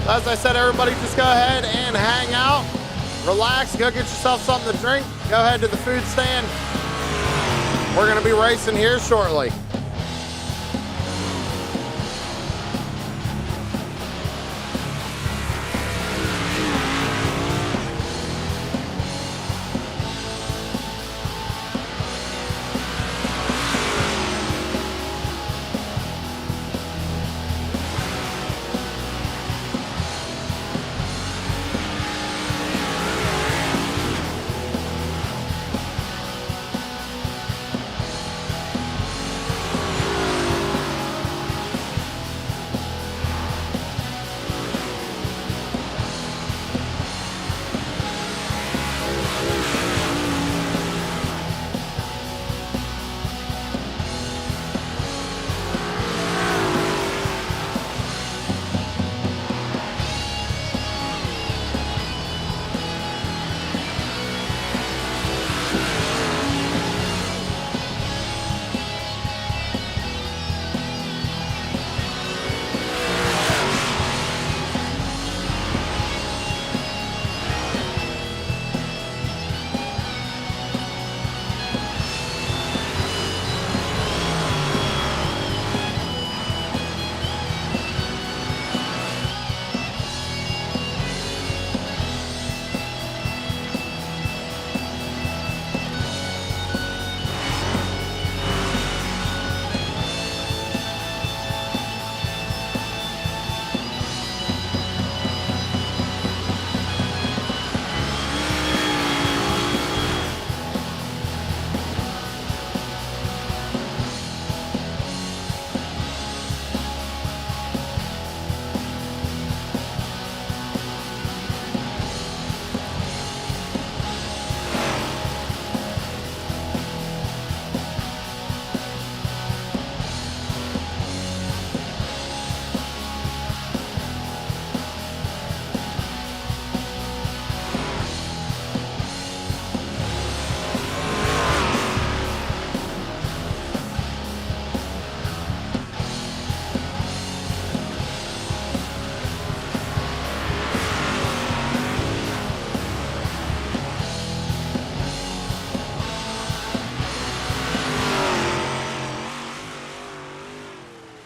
As I said, everybody just go ahead and hang out. Relax, go get yourself something to drink. Go ahead to the food stand. We're gonna be racing here shortly.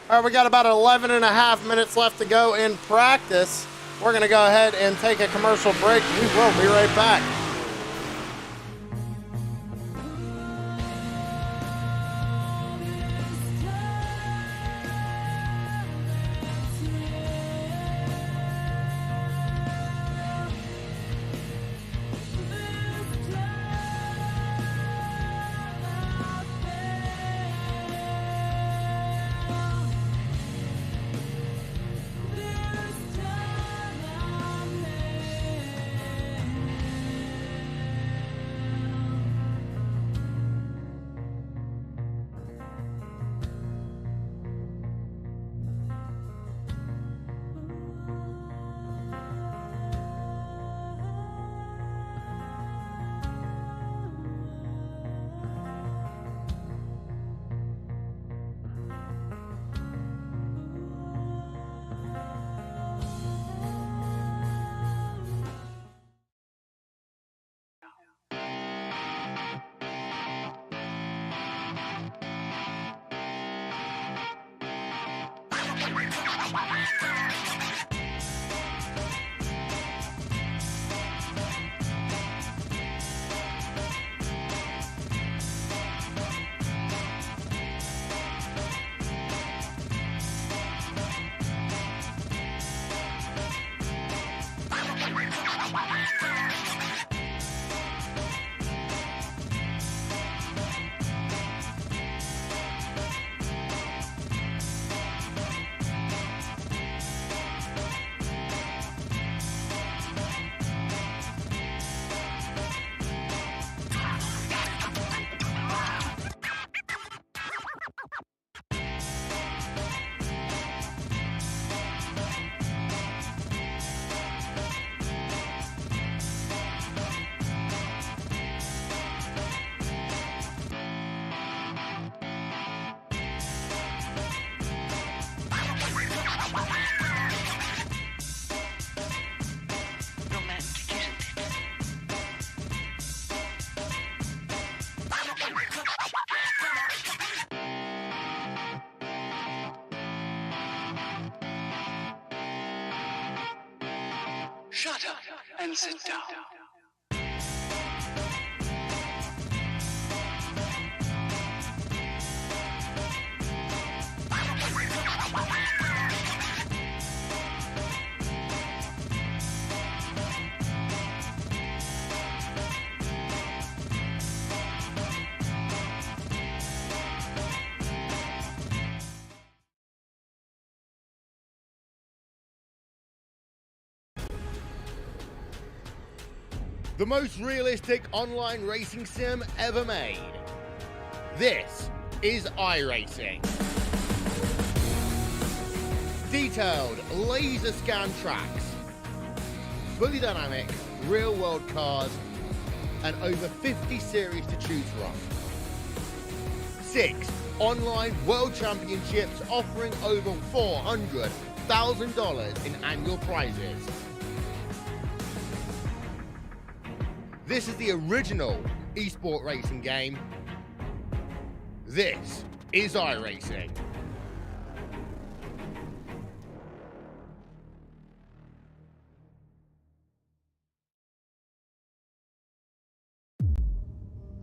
All right, we got about 11 and a half minutes left to go in practice. We're going to go ahead and take a commercial break. We will be right back. Shut up and sit down. The most realistic online racing sim ever made. This is iRacing. Detailed laser scan tracks, fully dynamic, real world cars, and over 50 series to choose from. 6 online world championships offering over $400,000 in annual prizes. This is the original esport racing game. This is iRacing.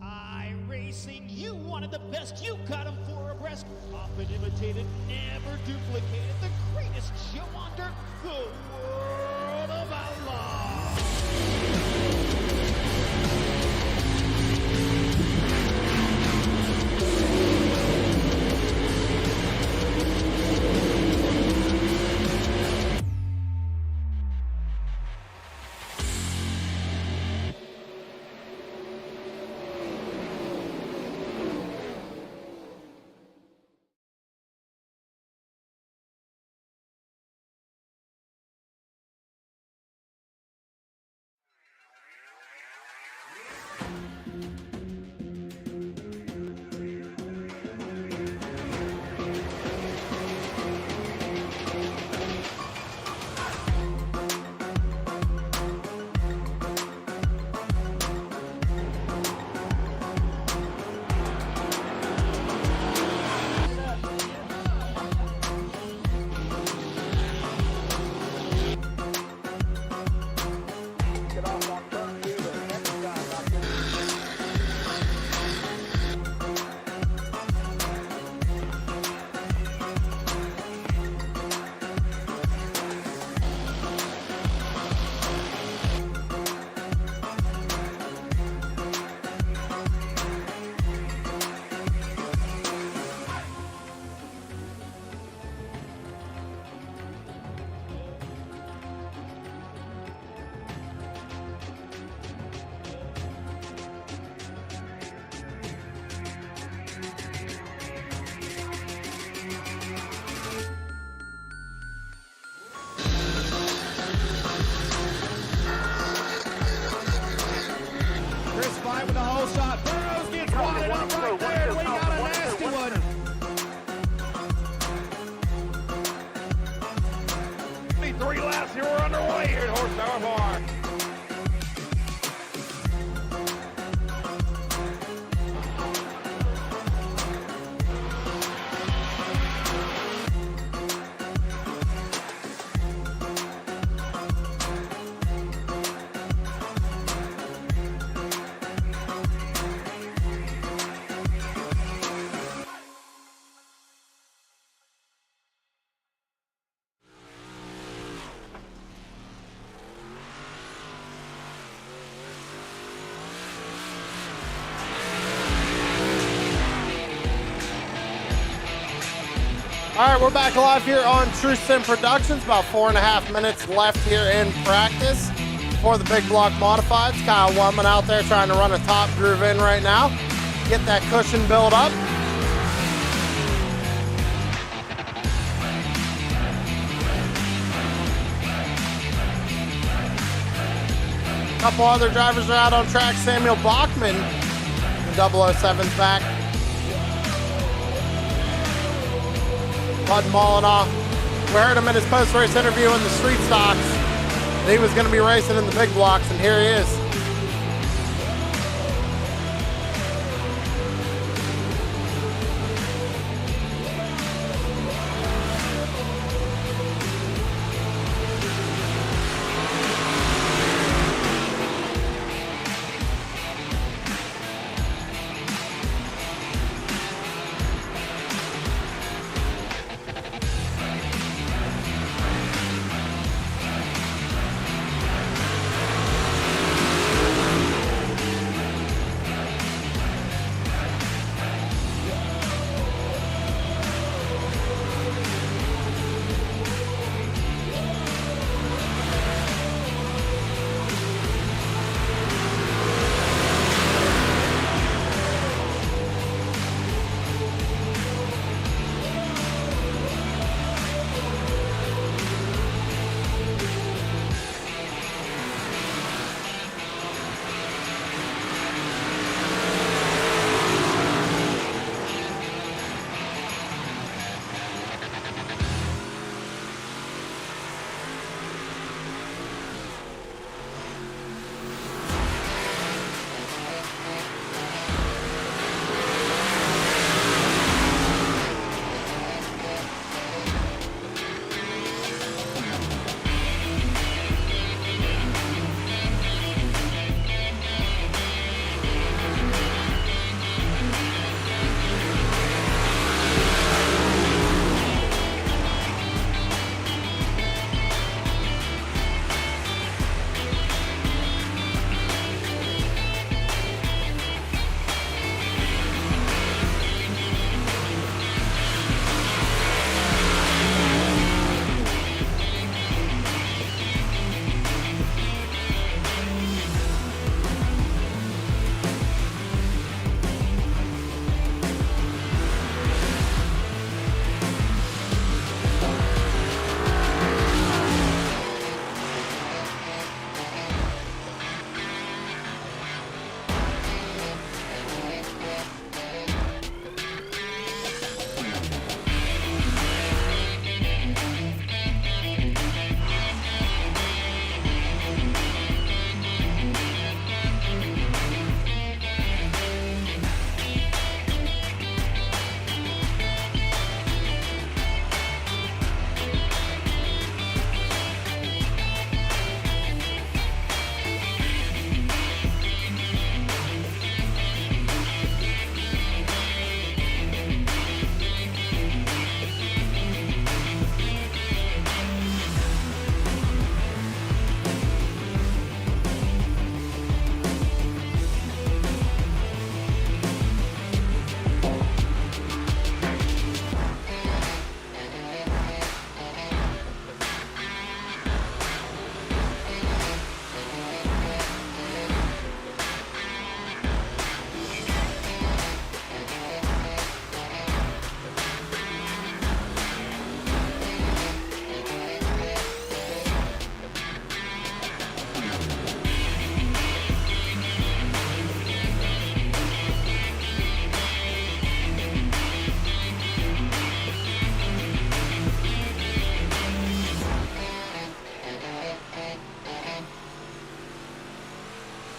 iRacing, you wanted the best, you got them 4 abreast. Often imitated, never duplicated. The greatest show on dirt, the world of outlaw. With the whole shot, Burrows gets wadded up right there. We got a nasty one. 3 laps here, we're underway here at Horsepower Bar. All right, we're back live here on True Sim Productions. About 4.5 minutes left here in practice for the big block modifieds. Kyle Wumman out there trying to run a top groove in right now. Get that cushion built up. A couple other drivers are out on track. Samuel Bachman, the 007's back. Bud Molinoff. We heard him in his post-race interview in the street stocks. He was going to be racing in the big blocks, and here he is.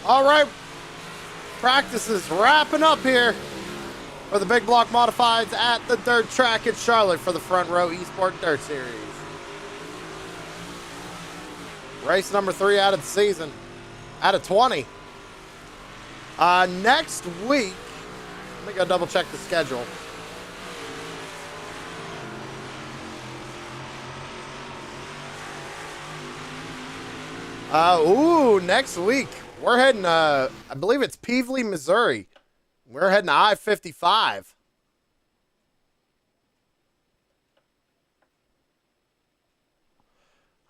All right, practice is wrapping up here for the big block modifieds at the dirt track at Charlotte for the Front Row Esport Dirt Series. Race number 3 out of the season, out of 20. Next week, let me go double check the schedule. Next week, we're heading, I believe it's Peevely, Missouri. We're heading to I-55.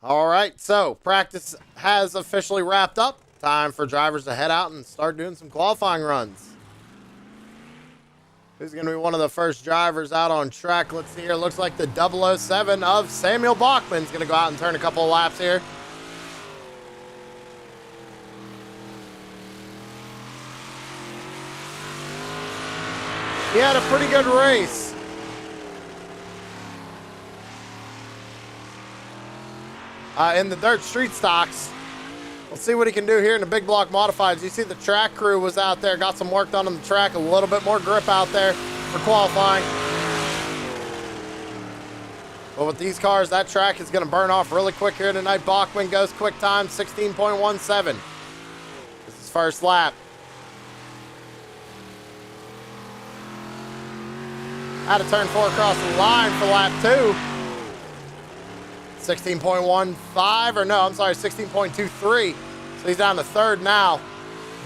All right, so practice has officially wrapped up. Time for drivers to head out and start doing some qualifying runs. Who's going to be one of the first drivers out on track? Let's see here. Looks like the 007 of Samuel Bachman's going to go out and turn a couple of laps here. He had a pretty good race. In the dirt street stocks. We'll see what he can do here in the big block modifieds. You see the track crew was out there, got some work done on the track, a little bit more grip out there for qualifying. But with these cars, that track is going to burn off really quick here tonight. Bachman goes quick time, 16.17. This is his first lap. Out of turn 4 across the line for lap 2. 16.15, or no, I'm sorry, 16.23. So he's down to third now.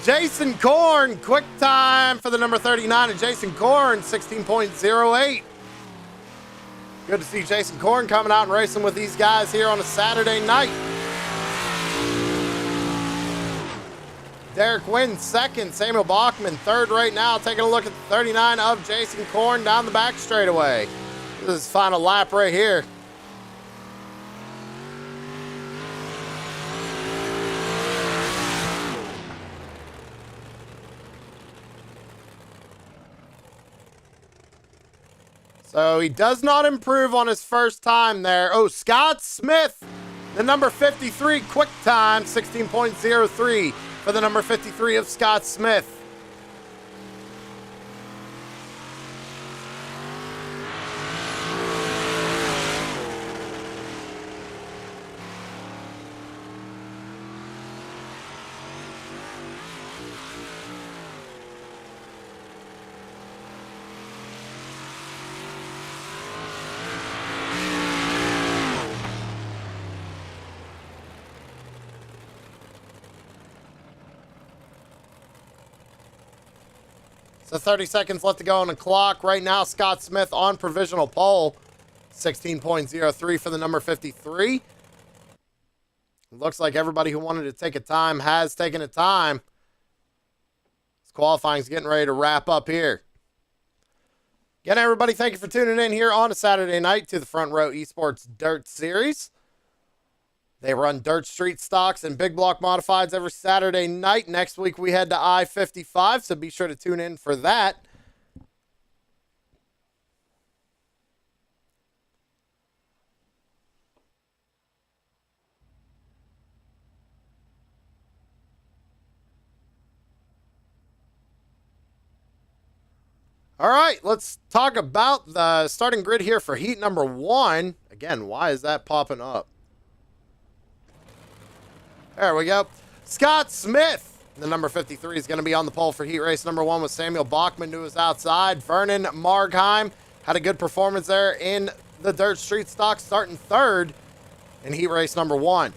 Jason Korn, quick time for the number 39, and Jason Korn, 16.08. Good to see Jason Korn coming out and racing with these guys here on a Saturday night. Derek Wynn, second. Samuel Bachman, third right now. Taking a look at the 39 of Jason Korn down the back straightaway. This is his final lap right here. So he does not improve on his first time there. Oh, Scott Smith, the number 53, quick time, 16.03 for the number 53 of Scott Smith. So 30 seconds left to go on the clock. Right now, Scott Smith on provisional pole. 16.03 for the number 53. Looks like everybody who wanted to take a time has taken a time. This qualifying is getting ready to wrap up here. Again, everybody, thank you for tuning in here on a Saturday night to the Front Row Esports Dirt Series. They run dirt street stocks and big block modifieds every Saturday night. Next week, we head to I-55, so be sure to tune in for that. All right, let's talk about the starting grid here for heat number 1. Again, why is that popping up? There we go. Scott Smith, the number 53, is going to be on the pole for heat race number 1 with Samuel Bachman to his outside. Vernon Margheim had a good performance there in the dirt street stock, starting third in heat race number 1.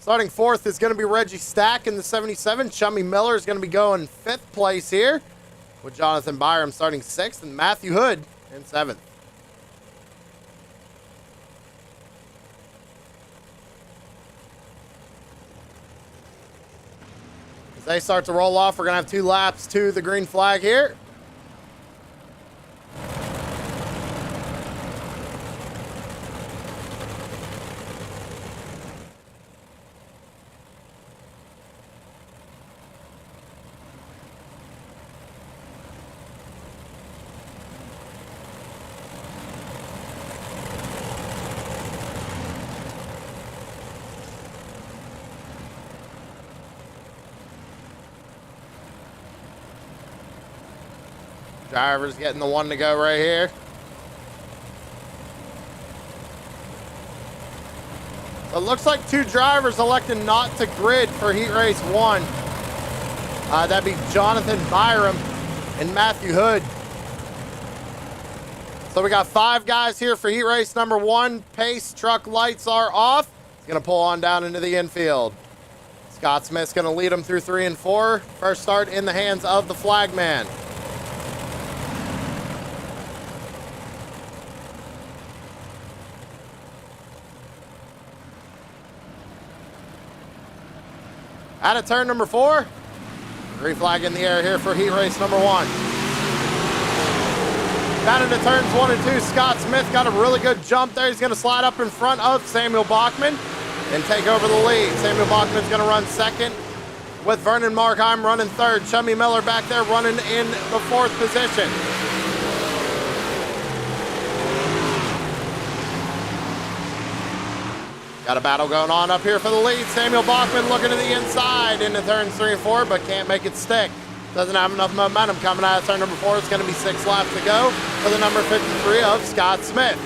Starting fourth is going to be Reggie Stack in the 77. Chummy Miller is going to be going 5th place here, with Jonathan Byram starting 6th and Matthew Hood in 7th. As they start to roll off, we're going to have 2 laps to the green flag here. Drivers getting the one to go right here. So it looks like 2 drivers elected not to grid for Heat Race 1. That'd be Jonathan Byram and Matthew Hood. So we got 5 guys here for Heat Race number 1. Pace truck lights are off. He's going to pull on down into the infield. Scott Smith's going to lead them through 3 and 4. First start in the hands of the flagman. Out of turn number 4. Green flag in the air here for Heat Race number 1. Down into turns 1 and 2. Scott Smith got a really good jump there. He's going to slide up in front of Samuel Bachman and take over the lead. Samuel Bachman's going to run second with Vernon Markheim running third. Chummy Miller back there running in the 4th position. Got a battle going on up here for the lead. Samuel Bachman looking to the inside into turns 3 and 4, but can't make it stick. Doesn't have enough momentum coming out of turn number 4. It's going to be 6 laps to go for the number 53 of Scott Smith.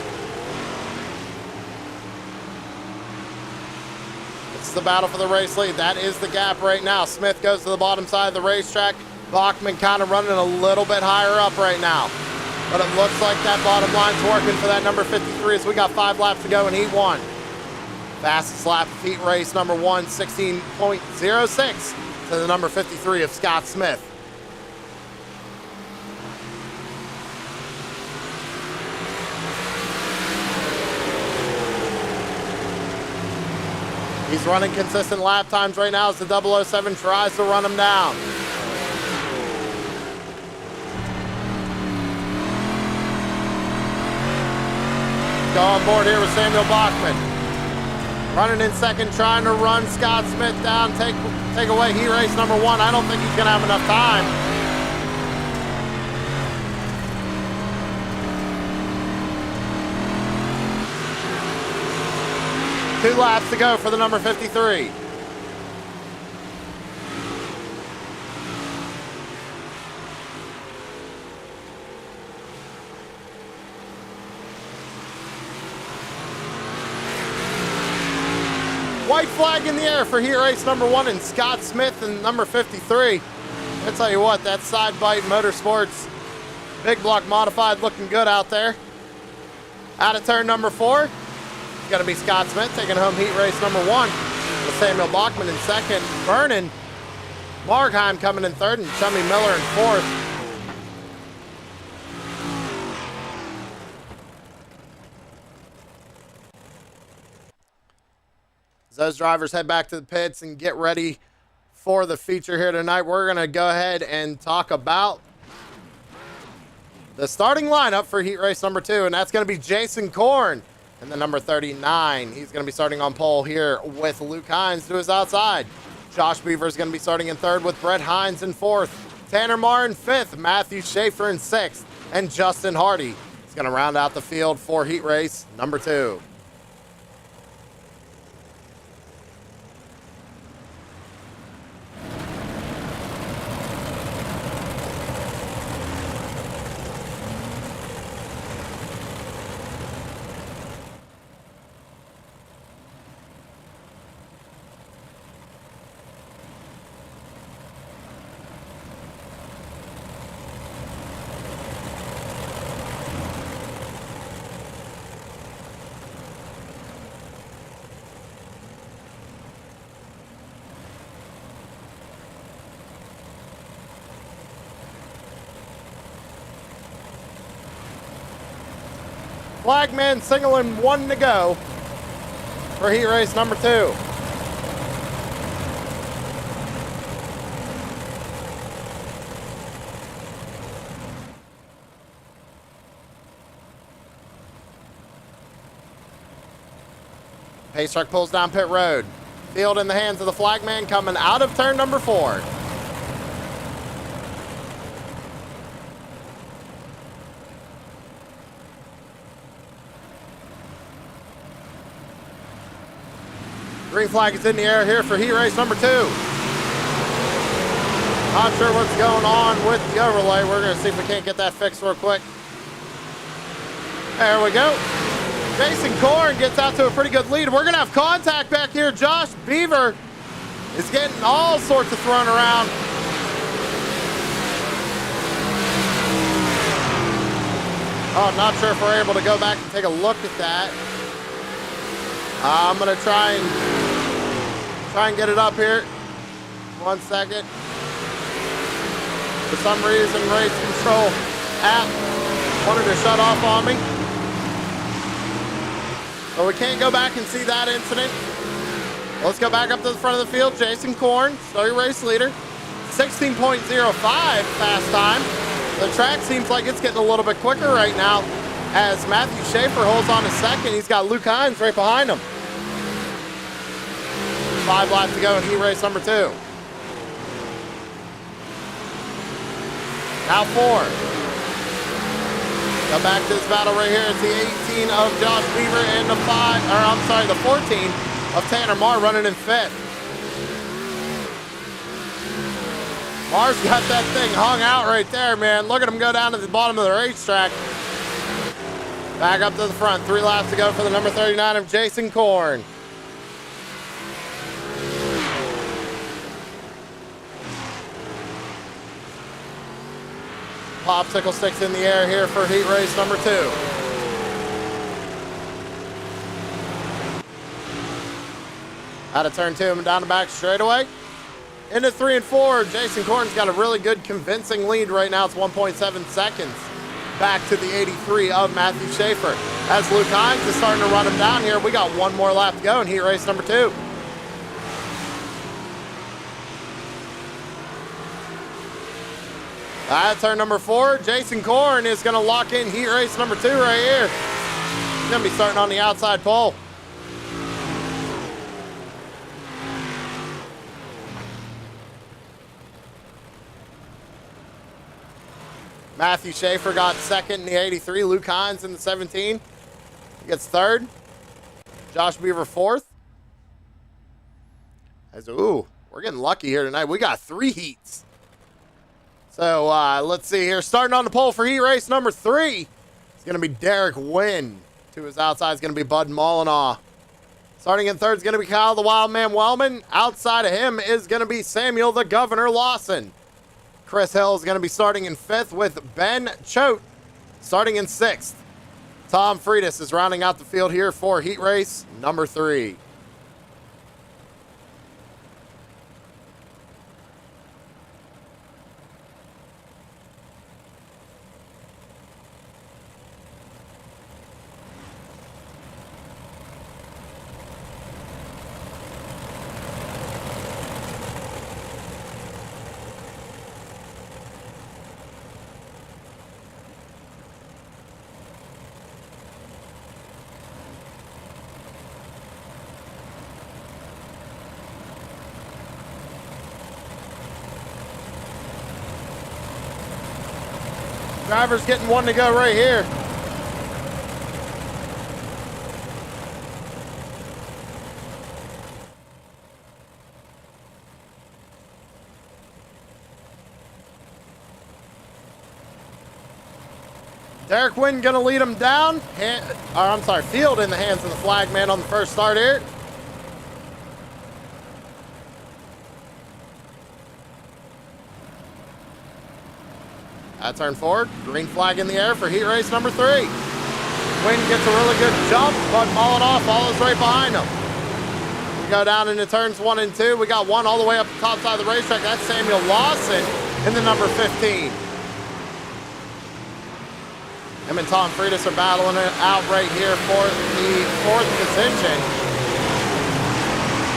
This is the battle for the race lead. That is the gap right now. Smith goes to the bottom side of the racetrack. Bachman kind of running a little bit higher up right now. But it looks like that bottom line's working for that number 53. So we got 5 laps to go in Heat 1. Fastest lap of Heat Race number 1, 16.06 to the number 53 of Scott Smith. He's running consistent lap times right now as the 007 tries to run him down. Go on board here with Samuel Bachman. Running in second, trying to run Scott Smith down, take away Heat Race number 1. I don't think he's going to have enough time. Two laps to go for the number 53. White flag in the air for Heat Race number 1 and Scott Smith and number 53. I tell you what, that Side Bite Motorsports Big Block Modified looking good out there. Out of turn number 4, it's going to be Scott Smith taking home Heat Race number 1 with Samuel Bachman in second. Vernon Markheim coming in third and Chummy Miller in 4th. As those drivers head back to the pits and get ready for the feature here tonight, we're going to go ahead and talk about the starting lineup for Heat Race number 2, and that's going to be Jason Korn and the number 39. He's going to be starting on pole here with Luke Hines to his outside. Josh Beaver is going to be starting in 3rd with Brett Hines in 4th. Tanner Marr in 5th, Matthew Schaefer in 6th, and Justin Hardy is going to round out the field for Heat Race number 2. Flagman signaling 1 to go for Heat Race number 2. Pace truck pulls down pit road. Field in the hands of the flagman coming out of turn number 4. Green flag is in the air here for Heat Race number 2. Not sure what's going on with the overlay. We're going to see if we can't get that fixed real quick. There we go. Jason Korn gets out to a pretty good lead. We're going to have contact back here. Josh Beaver is getting all sorts of thrown around. Oh, I'm not sure if we're able to go back and take a look at that. I'm going to try and get it up here. 1 second. For some reason, race control app wanted to shut off on me. So we can't go back and see that incident. Let's go back up to the front of the field. Jason Korn, still your race leader. 16.05 fast time. The track seems like it's getting a little bit quicker right now as Matthew Schaefer holds on to second. He's got Luke Hines right behind him. 5 laps to go in heat race number 2. Now 4. Go back to this battle right here. It's the 18 of Josh Beaver and the 14 of Tanner Marr running in 5th. Marr's got that thing hung out right there, man. Look at him go down to the bottom of the racetrack. Back up to the front. 3 laps to go for the number 39 of Jason Korn. Popsicle sticks in the air here for heat race number 2. Out of turn 2 and down the back straightaway. Into 3 and 4, Jason Korn's got a really good convincing lead right now. It's 1.7 seconds back to the 83 of Matthew Schaefer. As Luke Hines is starting to run him down here, we got 1 more lap to go in heat race number 2. At turn number 4, Jason Korn is going to lock in heat race number 2 right here. He's going to be starting on the outside pole. Matthew Schaefer got second in the 83. Luke Hines in the 17. He gets third. Josh Beaver 4th. Ooh, we're getting lucky here tonight. We got 3 heats. So let's see here. Starting on the pole for heat race number 3. It's going to be Derek Wynn. To his outside is going to be Bud Mollenaugh. Starting in 3rd is going to be Kyle the Wildman Wellman. Outside of him is going to be Samuel the Governor Lawson. Chris Hill is going to be starting in 5th with Ben Choate starting in 6th. Tom Freitas is rounding out the field here for heat race number 3. Driver's getting 1 to go right here. Derek Wynn gonna lead him down. Field in the hands of the flag man on the first start here. At turn 4, green flag in the air for heat race number 3. Wynn gets a really good jump, but Mollenaugh follows right behind him. We go down into turns 1 and 2. We got 1 all the way up the top side of the racetrack. That's Samuel Lawson in the number 15. Him and Tom Freitas are battling it out right here for the 4th position.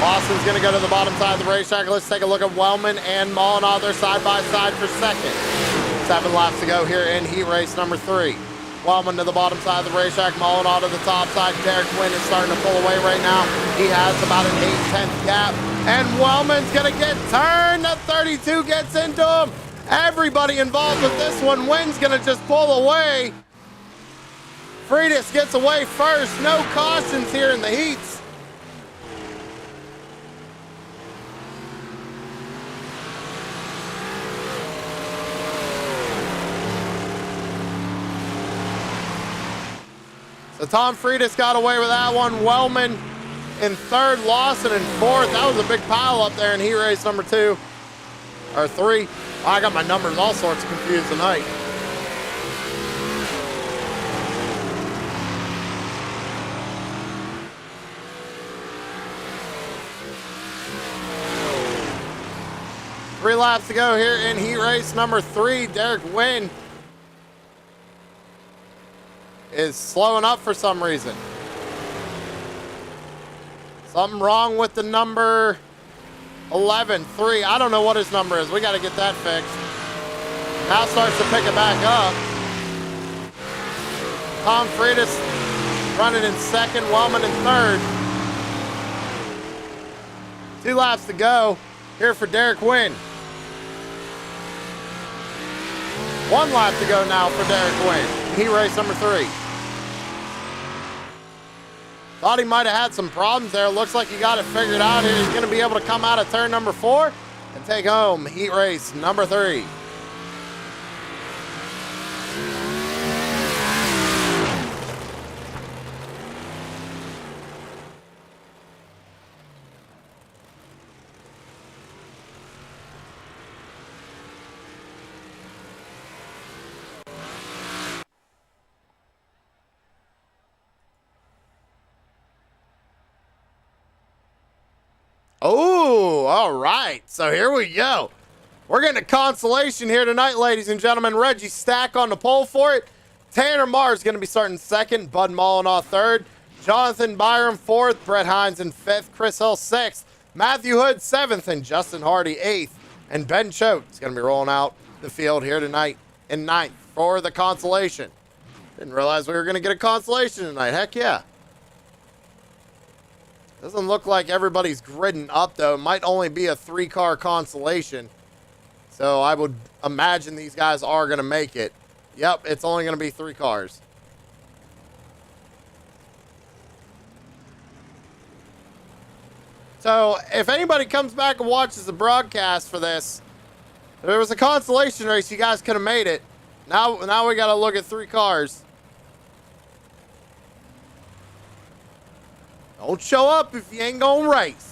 Lawson's going to go to the bottom side of the racetrack. Let's take a look at Wellman and Mollenaugh. They're side by side for 2nd. 7 laps to go here in heat race number 3. Wellman to the bottom side of the racetrack, Mollenaugh to the top side. Derek Wynn is starting to pull away right now. He has about an 8/10 gap. And Wellman's going to get turned. The 32 gets into him. Everybody involved with this one. Wynn's going to just pull away. Freitas gets away first. No cautions here in the heats. So Tom Friedis got away with that one. Wellman in third, Lawson in fourth. That was a big pile up there in heat race number 2 or 3. I got my numbers all sorts of confused tonight. Three laps to go here in heat race number 3. Derek Wynn is slowing up for some reason. Something wrong with the number 11, 3. I don't know what his number is. We got to get that fixed. Now starts to pick it back up. Tom Friedis running in second, Wellman in third. 2 laps to go here for Derek Wynn. 1 lap to go now for Derek Wynn. Heat race number 3. Thought he might have had some problems there. Looks like he got it figured out here. He's going to be able to come out of turn number 4 and take home heat race number 3. Oh, all right. So here we go. We're getting a consolation here tonight, ladies and gentlemen. Reggie Stack on the pole for it. Tanner Marr is going to be starting second. Bud Mullinaugh third. Jonathan Byram fourth. Brett Hines in fifth. Chris Hill sixth. Matthew Hood seventh. And Justin Hardy eighth. And Ben Choate is going to be rolling out the field here tonight in ninth for the consolation. Didn't realize we were going to get a consolation tonight. Heck yeah. Doesn't look like everybody's gridding up, though. It might only be a 3-car consolation. So I would imagine these guys are going to make it. Yep, it's only going to be 3 cars. So if anybody comes back and watches the broadcast for this, if there was a consolation race, you guys could have made it. Now we got to look at 3 cars. Don't show up if you ain't gonna race.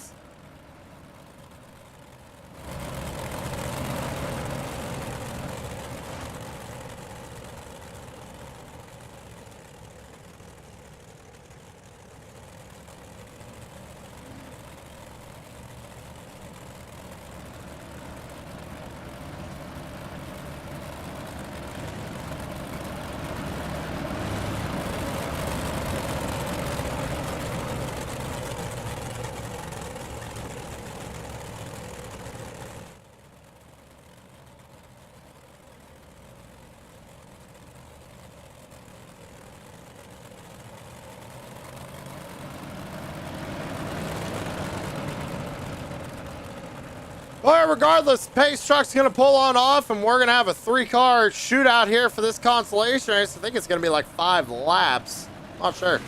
Well, regardless, Pace Truck's going to pull on off, and we're going to have a 3-car shootout here for this consolation race. I think it's going to be like 5 laps. Not sure.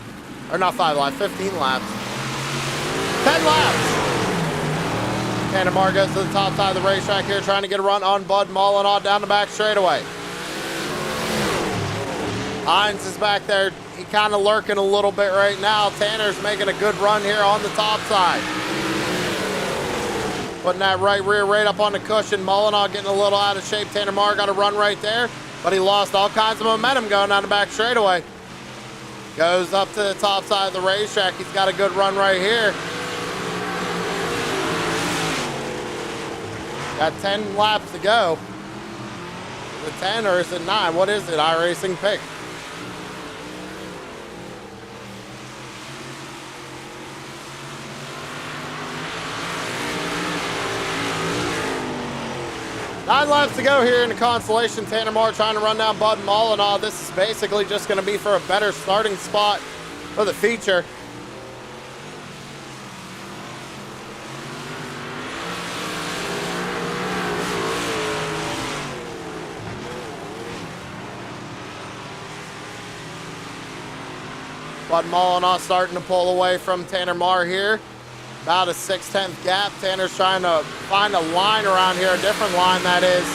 Or not 5 laps, 15 laps. 10 laps. Tanner Marr goes to the top side of the racetrack here, trying to get a run on Bud Mullinaugh down the back straightaway. Hines is back there. He kind of lurking a little bit right now. Tanner's making a good run here on the top side. Putting that right rear right up on the cushion. Mullinaugh getting a little out of shape. Tanner Marr got a run right there, but he lost all kinds of momentum going down the back straightaway. Goes up to the top side of the racetrack. He's got a good run right here. Got 10 laps to go. Is it 10 or is it 9? What is it? iRacing pick. Nine laps to go here in the consolation. Tanner Marr trying to run down Bud Mullinaugh. This is basically just going to be for a better starting spot for the feature. Bud Mullinaugh starting to pull away from Tanner Marr here. About a 6/10 gap. Tanner's trying to find a line around here, a different line that is.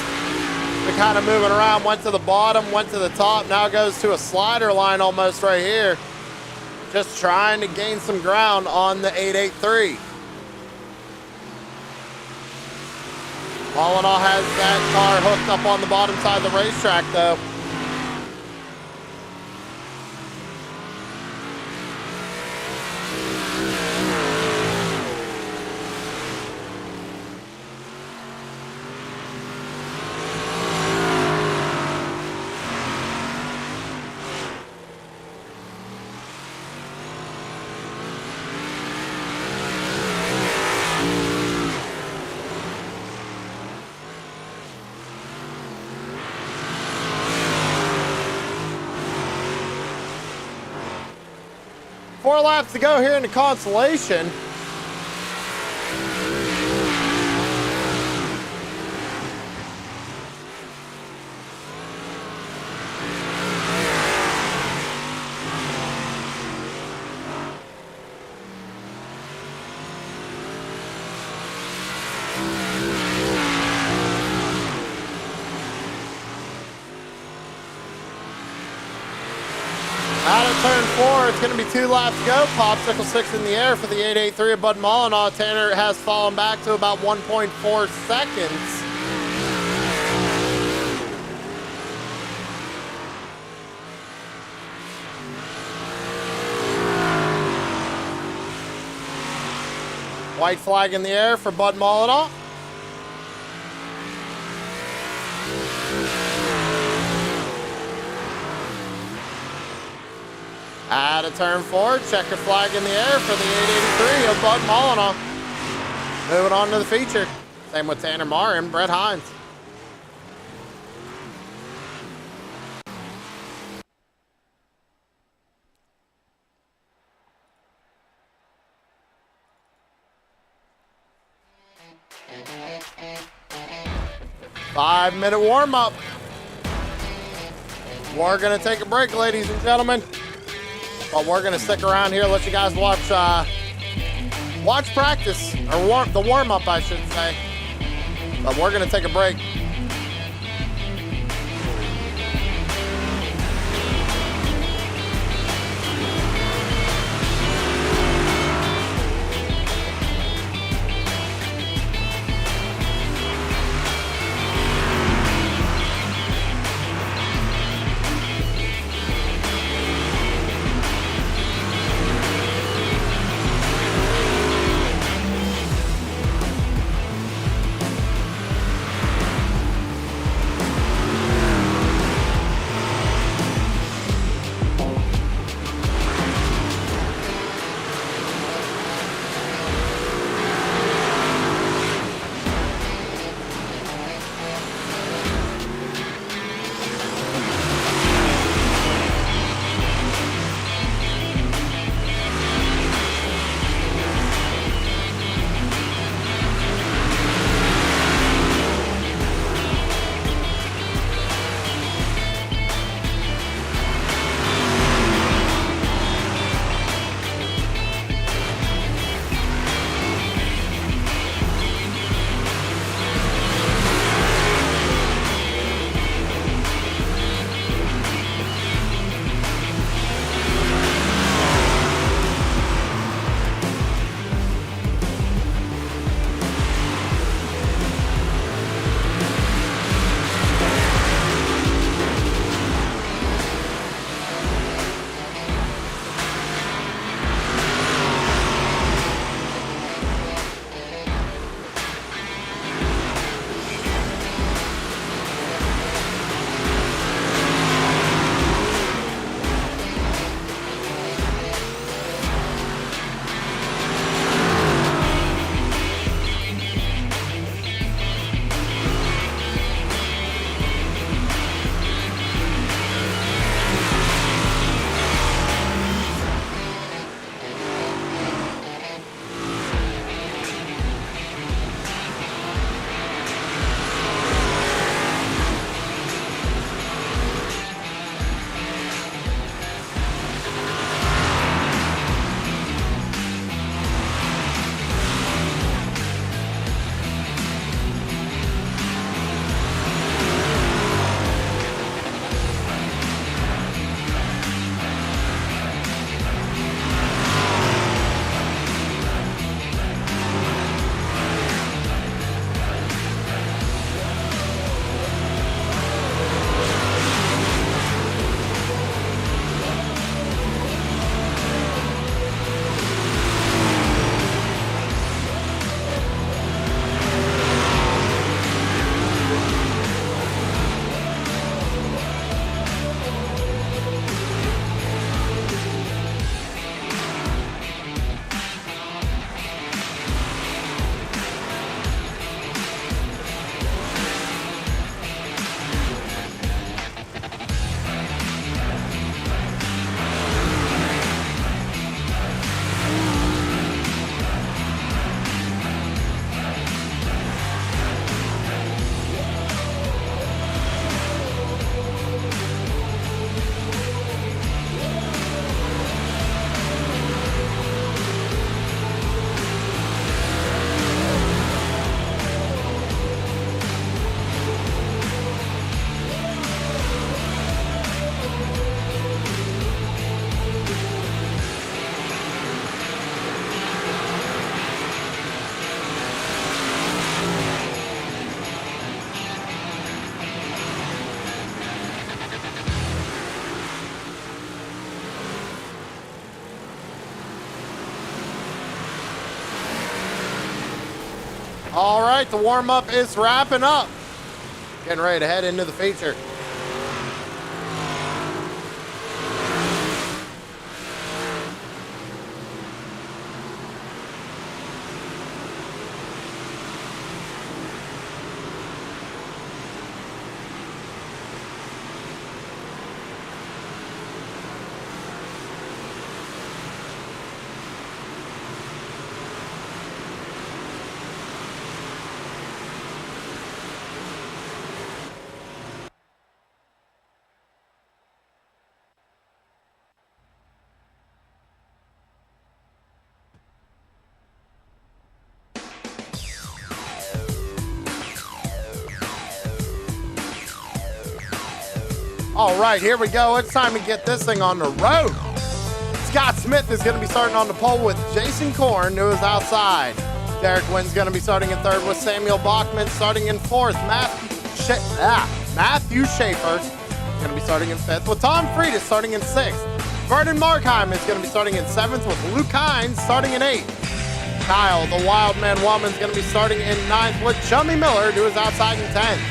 They're kind of moving around, went to the bottom, went to the top, now goes to a slider line almost right here. Just trying to gain some ground on the 883. All in all, has that car hooked up on the bottom side of the racetrack, though. Four laps to go here in the consolation. Out of turn 4, it's going to be 2 laps to go. Popsicle 6 in the air for the 883 of Bud Mullinaw. Tanner has fallen back to about 1.4 seconds. White flag in the air for Bud Mullinaw. Out of turn 4, checker flag in the air for the 883 of Bud Mullinaw. Moving on to the feature. Same with Tanner Marr and Brett Hines. Five-minute warm-up. We're going to take a break, ladies and gentlemen. But we're gonna stick around here, let you guys watch practice, or the warm-up, I should say. But we're gonna take a break. All right, the warm-up is wrapping up. Getting ready to head into the feature. All right, here we go. It's time to get this thing on the road. Scott Smith is going to be starting on the pole with Jason Korn, who is outside. Derek Wynn's going to be starting in third with Samuel Bachman starting in fourth. Matthew Schaefer is going to be starting in fifth with Tom Friedis starting in sixth. Vernon Markheim is going to be starting in seventh with Luke Hines starting in eighth. Kyle, the Wild Man Wellman, is going to be starting in ninth with Chummy Miller, who is outside in 10th.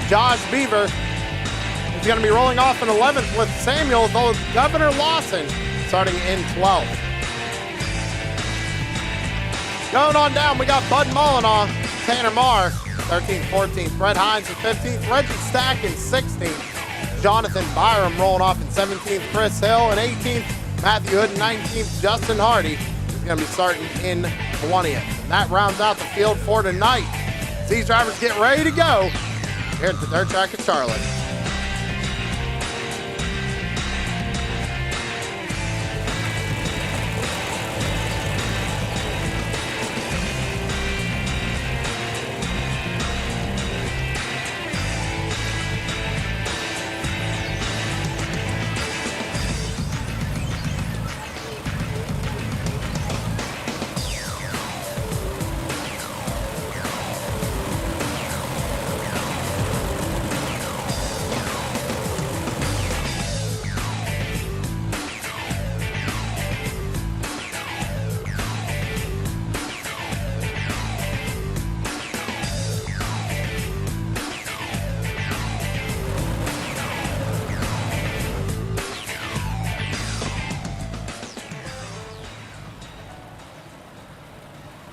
Josh Beaver is going to be rolling off in 11th with Samuel the Governor Lawson starting in 12th. Going on down, we got Bud Mullinaw, Tanner Marr, 13th, 14th, Brett Hines in 15th, Reggie Stack in 16th, Jonathan Byram rolling off in 17th, Chris Hill in 18th, Matthew Hood in 19th, Justin Hardy is going to be starting in 20th. And that rounds out the field for tonight. These drivers get ready to go here at the dirt track of Charlotte.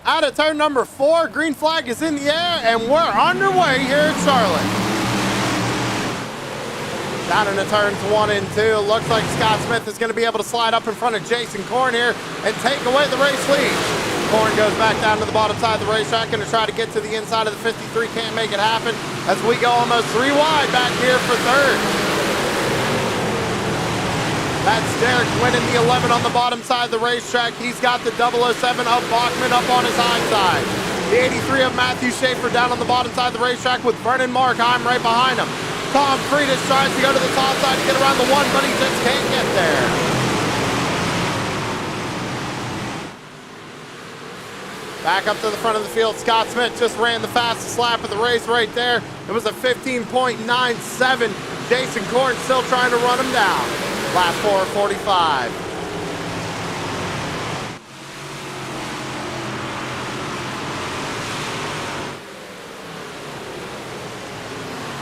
Out of turn number 4, green flag is in the air, and we're underway here at Charlotte. Down into turns 1 and 2, it looks like Scott Smith is going to be able to slide up in front of Jason Korn here and take away the race lead. Korn goes back down to the bottom side of the racetrack, going to try to get to the inside of the 53, can't make it happen as we go almost 3 wide back here for third. That's Derek winning the 11 on the bottom side of the racetrack. He's got the 007 of Bachman up on his high side. The 83 of Matthew Schaefer down on the bottom side of the racetrack with Vernon Markheim right behind him. Tom Friedis tries to go to the top side to get around the 1, but he just can't get there. Back up to the front of the field, Scott Smith just ran the fastest lap of the race right there. It was a 15.97. Jason Korn still trying to run him down. Lap 4:45.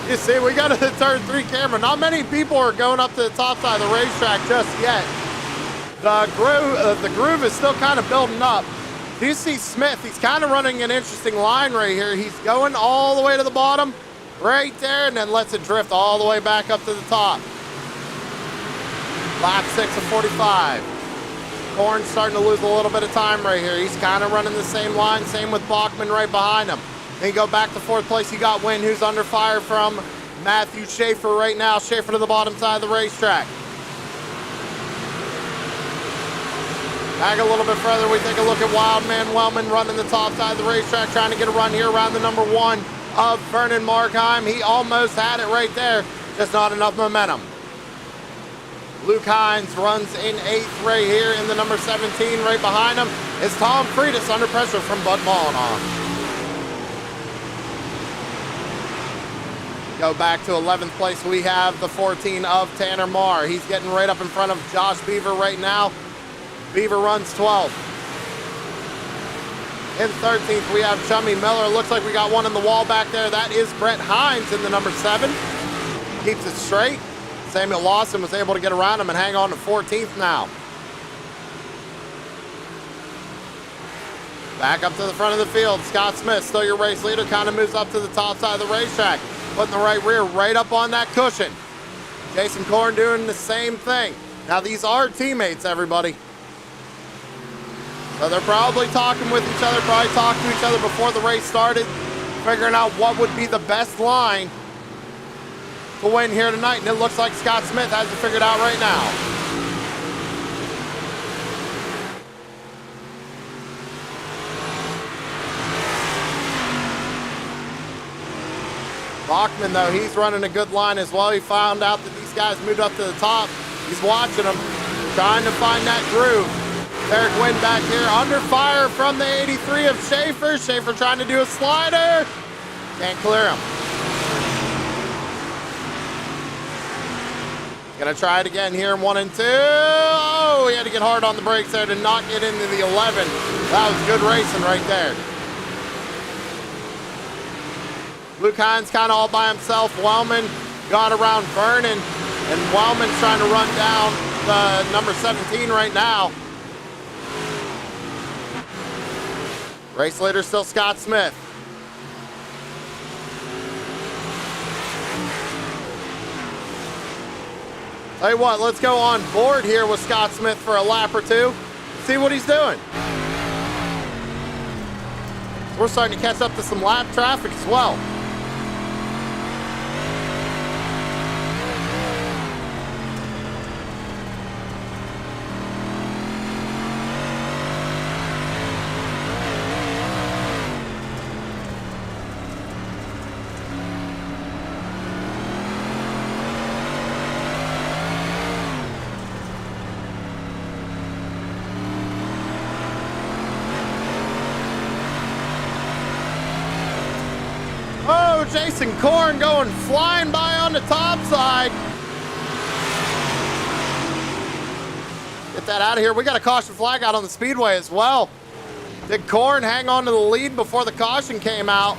You see, we got a turn 3 camera. Not many people are going up to the top side of the racetrack just yet. The groove is still kind of building up. Do you see Smith? He's kind of running an interesting line right here. He's going all the way to the bottom, right there, and then lets it drift all the way back up to the top. Lap 6 of 45. Korn's starting to lose a little bit of time right here. He's kind of running the same line, same with Bachman right behind him. Then you go back to 4th place, you got Wynn, who's under fire from Matthew Schaefer right now. Schaefer to the bottom side of the racetrack. Back a little bit further, we take a look at Wildman Wellman running the top side of the racetrack, trying to get a run here around the number 1 of Vernon Markheim. He almost had it right there, just not enough momentum. Luke Hines runs in 8th right here in the number 17. Right behind him is Tom Friedis under pressure from Bud Mullinaw. Go back to 11th place. We have the 14 of Tanner Marr. He's getting right up in front of Josh Beaver right now. Beaver runs 12th. In 13th, we have Chummy Miller. Looks like we got one in the wall back there. That is Brett Hines in the number 7. Keeps it straight. Samuel Lawson was able to get around him and hang on to 14th now. Back up to the front of the field. Scott Smith, still your race leader, kind of moves up to the top side of the racetrack. Putting the right rear right up on that cushion. Jason Korn doing the same thing. Now, these are teammates, everybody. So they're probably talking with each other, probably talked to each other before the race started, figuring out what would be the best line to win here tonight. And it looks like Scott Smith has it figured out right now. Bachman, though, he's running a good line as well. He found out that these guys moved up to the top. He's watching them, trying to find that groove. Eric Wynn back here, under fire from the 83 of Schaefer. Schaefer trying to do a slider. Can't clear him. Gonna try it again here in 1 and 2. Oh, he had to get hard on the brakes there to not get into the 11. That was good racing right there. Luke Hines kind of all by himself. Wellman got around Vernon, and Wellman's trying to run down the number 17 right now. Race leader still Scott Smith. Tell you what, let's go on board here with Scott Smith for a lap or two. See what he's doing. We're starting to catch up to some lap traffic as well. Jason Korn going flying by on the top side. Get that out of here. We got a caution flag out on the speedway as well. Did Korn hang on to the lead before the caution came out?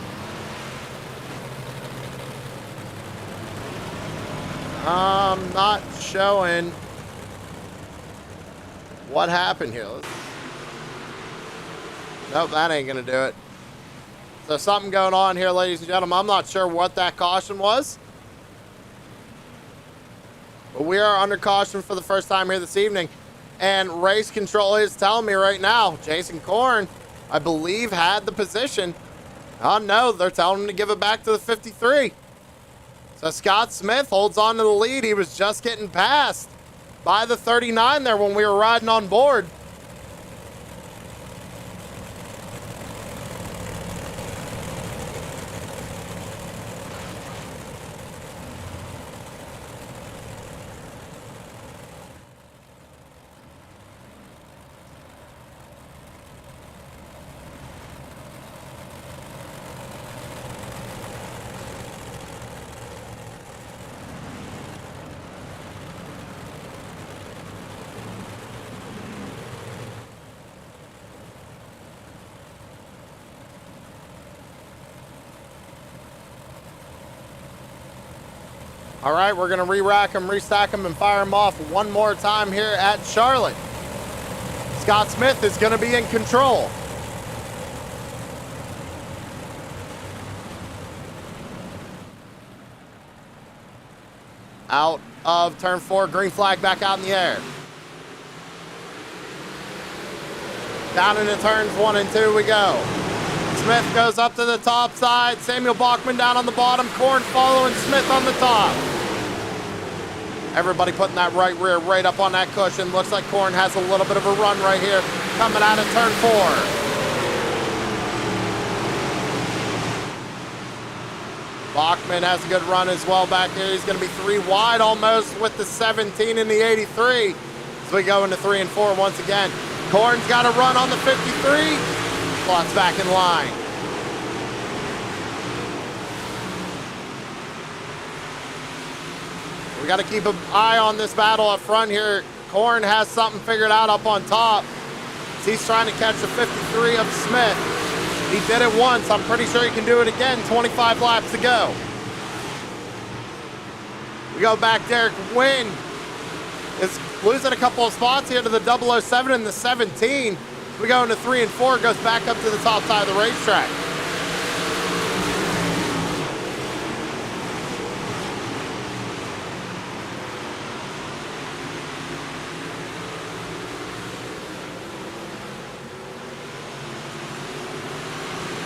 Not showing what happened here. Nope, that ain't gonna do it. So something going on here, ladies and gentlemen. I'm not sure what that caution was. But we are under caution for the first time here this evening. And race control is telling me right now, Jason Korn, I believe, had the position. Oh no, they're telling him to give it back to the 53. So Scott Smith holds on to the lead. He was just getting passed by the 39 there when we were riding on board. All right, we're gonna re-rack them, restack them, and fire them off one more time here at Charlotte. Scott Smith is gonna be in control. Out of turn 4, green flag back out in the air. Down into turns 1 and 2 we go. Smith goes up to the top side. Samuel Bachman down on the bottom. Korn following Smith on the top. Everybody putting that right rear right up on that cushion. Looks like Korn has a little bit of a run right here coming out of turn 4. Bachman has a good run as well back here. He's going to be 3 wide almost with the 17 and the 83. So we go into 3 and 4 once again. Korn's got a run on the 53. Slots back in line. We got to keep an eye on this battle up front here. Korn has something figured out up on top. He's trying to catch the 53 of Smith. He did it once. I'm pretty sure he can do it again. 25 laps to go. We go back. Derek Wynn is losing a couple of spots here to the 007 and the 17. We go into 3 and 4. Goes back up to the top side of the racetrack.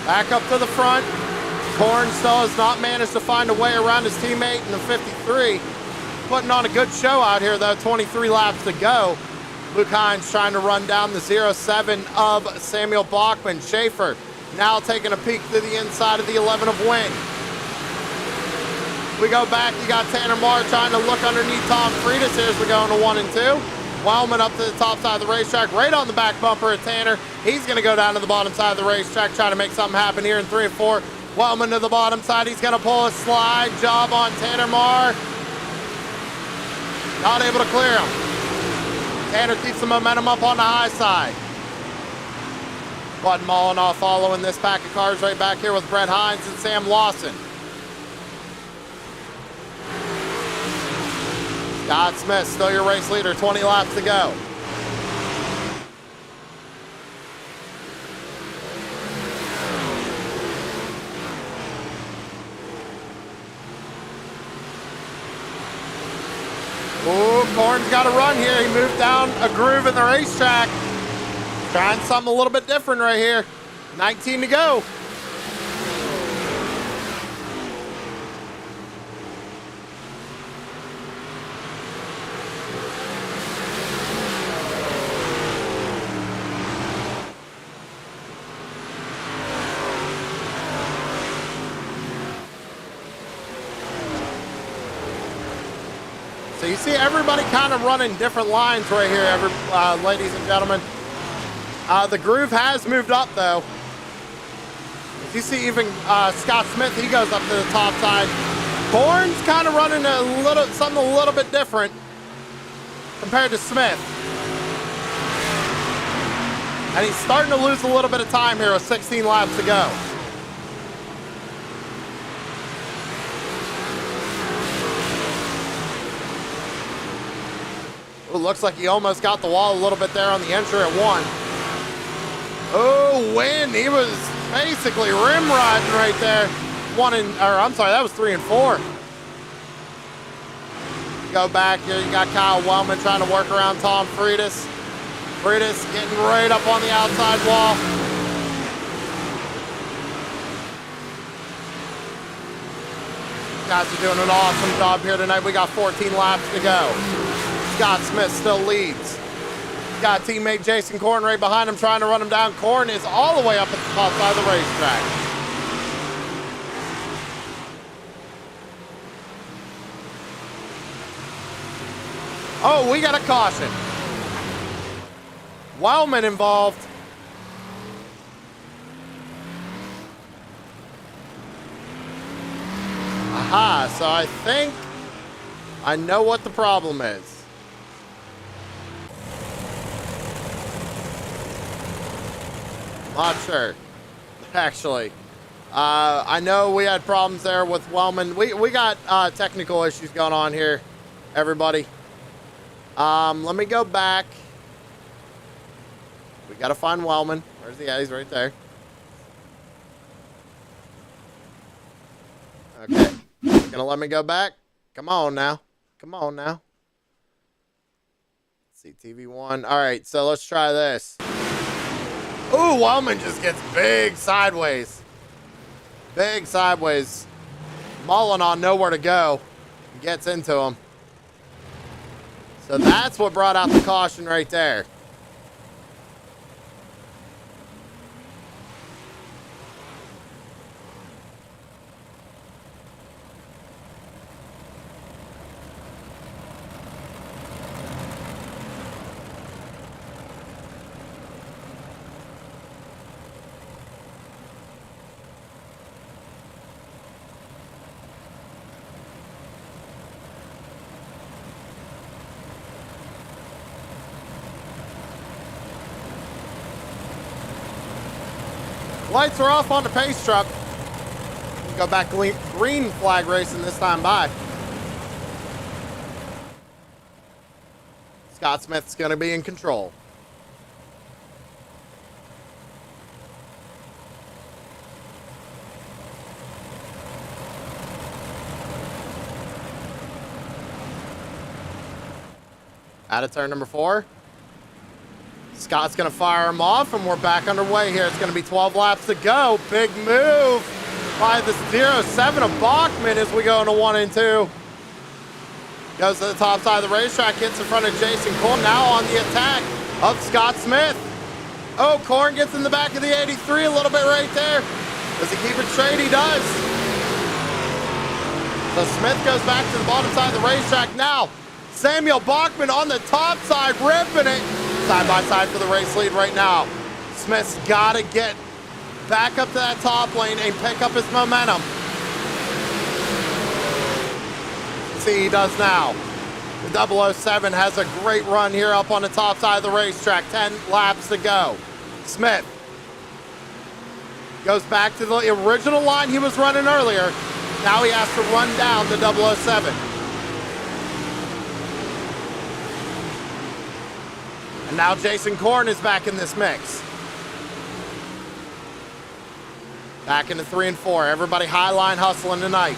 Back up to the front. Corn still has not managed to find a way around his teammate in the 53. Putting on a good show out here, though. 23 laps to go. Luke Hines trying to run down the 07 of Samuel Bachman. Schaefer now taking a peek to the inside of the 11 of Wynn. We go back. You got Tanner Marr trying to look underneath Tom Freitas here as we go into 1 and 2. Wellman up to the top side of the racetrack, right on the back bumper of Tanner. He's going to go down to the bottom side of the racetrack, trying to make something happen here in 3 and 4. Wellman to the bottom side. He's going to pull a slide job on Tanner Marr. Not able to clear him. Tanner keeps the momentum up on the high side. Bud Mollenau following this pack of cars right back here with Brett Hines and Sam Lawson. Scott Smith, still your race leader, 20 laps to go. Ooh, Corn's got a run here. He moved down a groove in the racetrack. Trying something a little bit different right here. 19 to go. So you see everybody kind of running different lines right here, ladies and gentlemen. The groove has moved up, though. As you see, even Scott Smith, he goes up to the top side. Corn's kind of running something a little bit different compared to Smith. And he's starting to lose a little bit of time here with 16 laps to go. Ooh, looks like he almost got the wall a little bit there on the entry at 1. Oh, Wynn, he was basically rim riding right there. That was 3 and 4. Go back here, you got Kyle Wellman trying to work around Tom Freitas. Freitas getting right up on the outside wall. Guys are doing an awesome job here tonight. We got 14 laps to go. Scott Smith still leads. Got teammate Jason Corn right behind him trying to run him down. Corn is all the way up at the top side of the racetrack. Oh, we got a caution. Wellman involved. Aha, so I think I know what the problem is. Not sure, actually. I know we had problems there with Wellman. We got technical issues going on here, everybody. Let me go back. We got to find Wellman. Where's he at? He's right there. Okay. You're gonna let me go back? Come on now. Come on now. Let's see, TV1. All right, so let's try this. Ooh, Wellman just gets big sideways. Big sideways. Mollenau nowhere to go. Gets into him. So that's what brought out the caution right there. Lights are off on the pace truck. Go back green flag racing this time by. Scott Smith's going to be in control. Out of turn number 4. Scott's going to fire him off, and we're back underway here. It's going to be 12 laps to go. Big move by the 07 of Bachman as we go into 1 and 2. Goes to the top side of the racetrack, gets in front of Jason Korn. Now on the attack of Scott Smith. Oh, Korn gets in the back of the 83 a little bit right there. Does he keep it straight? He does. So Smith goes back to the bottom side of the racetrack now. Samuel Bachman on the top side, ripping it. Side by side for the race lead right now. Smith's got to get back up to that top lane and pick up his momentum. See, he does now. The 007 has a great run here up on the top side of the racetrack. 10 laps to go. Smith goes back to the original line he was running earlier. Now he has to run down the 007. And now Jason Korn is back in this mix. Back into 3 and 4. Everybody high line hustling tonight.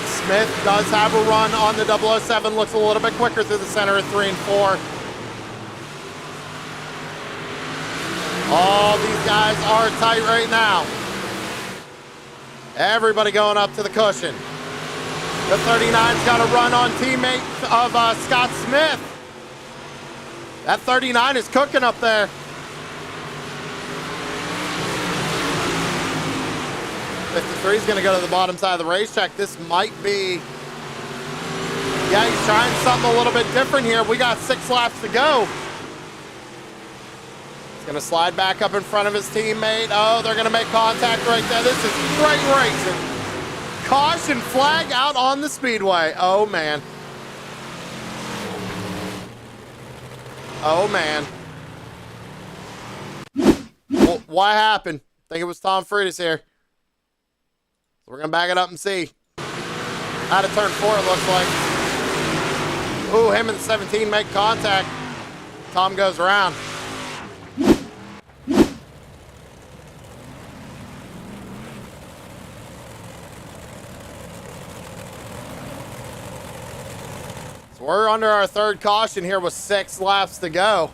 Smith does have a run on the 007. Looks a little bit quicker through the center of 3 and 4. All these guys are tight right now. Everybody going up to the cushion. The 39's got a run on teammate of Scott Smith. That 39 is cooking up there. 53 is going to go to the bottom side of the racetrack. This might be... Yeah, he's trying something a little bit different here. We got 6 laps to go. He's going to slide back up in front of his teammate. Oh, they're going to make contact right there. This is great racing. Caution flag out on the speedway. Oh, man. Oh, man. Well, what happened? I think it was Tom Freitas here. So we're going to back it up and see. Out of turn 4, it looks like. Ooh, him and the 17 make contact. Tom goes around. So we're under our 3rd caution here with 6 laps to go.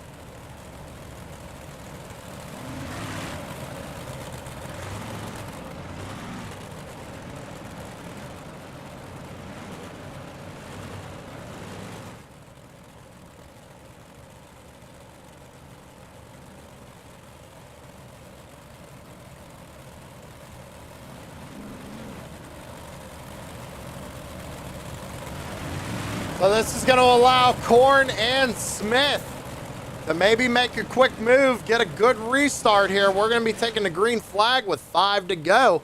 So this is going to allow Korn and Smith to maybe make a quick move, get a good restart here. We're going to be taking the green flag with 5 to go.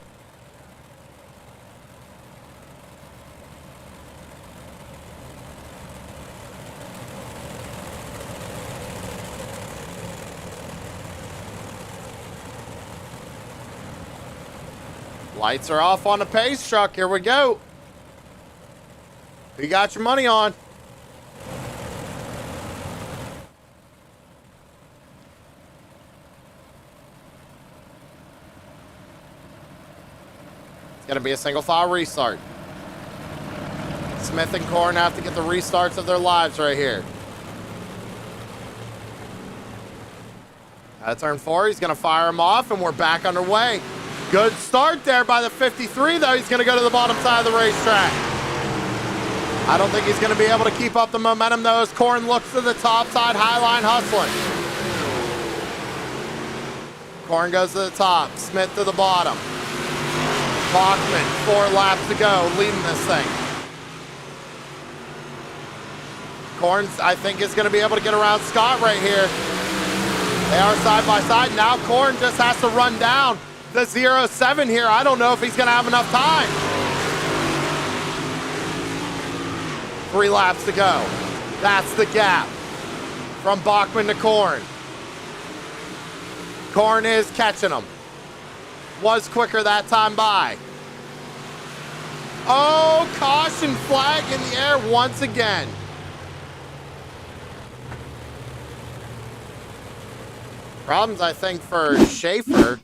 Lights are off on the pace truck. Here we go. Who you got your money on? It's going to be a single file restart. Smith and Korn have to get the restarts of their lives right here. At turn 4, he's going to fire him off, and we're back underway. Good start there by the 53, though. He's going to go to the bottom side of the racetrack. I don't think he's going to be able to keep up the momentum, though, as Korn looks to the top side, high line hustling. Korn goes to the top, Smith to the bottom. Bachman, 4 laps to go, leading this thing. Korn, I think, is going to be able to get around Scott right here. They are side by side. Now Korn just has to run down the 07 here. I don't know if he's going to have enough time. 3 laps to go. That's the gap from Bachman to Korn. Corn is catching him. Was quicker that time by. Oh, caution flag in the air once again. Problems, I think, for Schaefer. Let's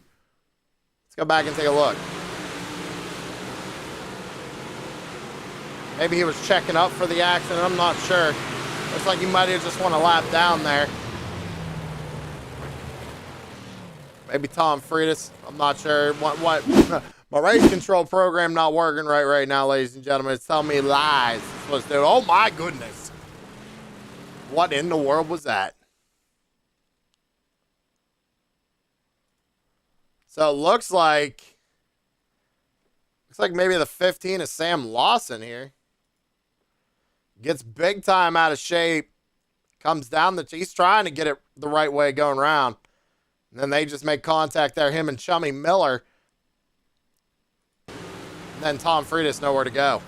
go back and take a look. Maybe he was checking up for the accident. I'm not sure. Looks like he might have just won a lap down there. Maybe Tom Freitas. I'm not sure. What? My race control program not working right now, ladies and gentlemen. It's telling me lies. It's supposed to do. Oh, my goodness. What in the world was that? So it looks like maybe the 15 is Sam Lawson here. Gets big time out of shape. Comes down he's trying to get it the right way going around. And then they just make contact there, him and Chummy Miller. And then Tom Freitas nowhere to go.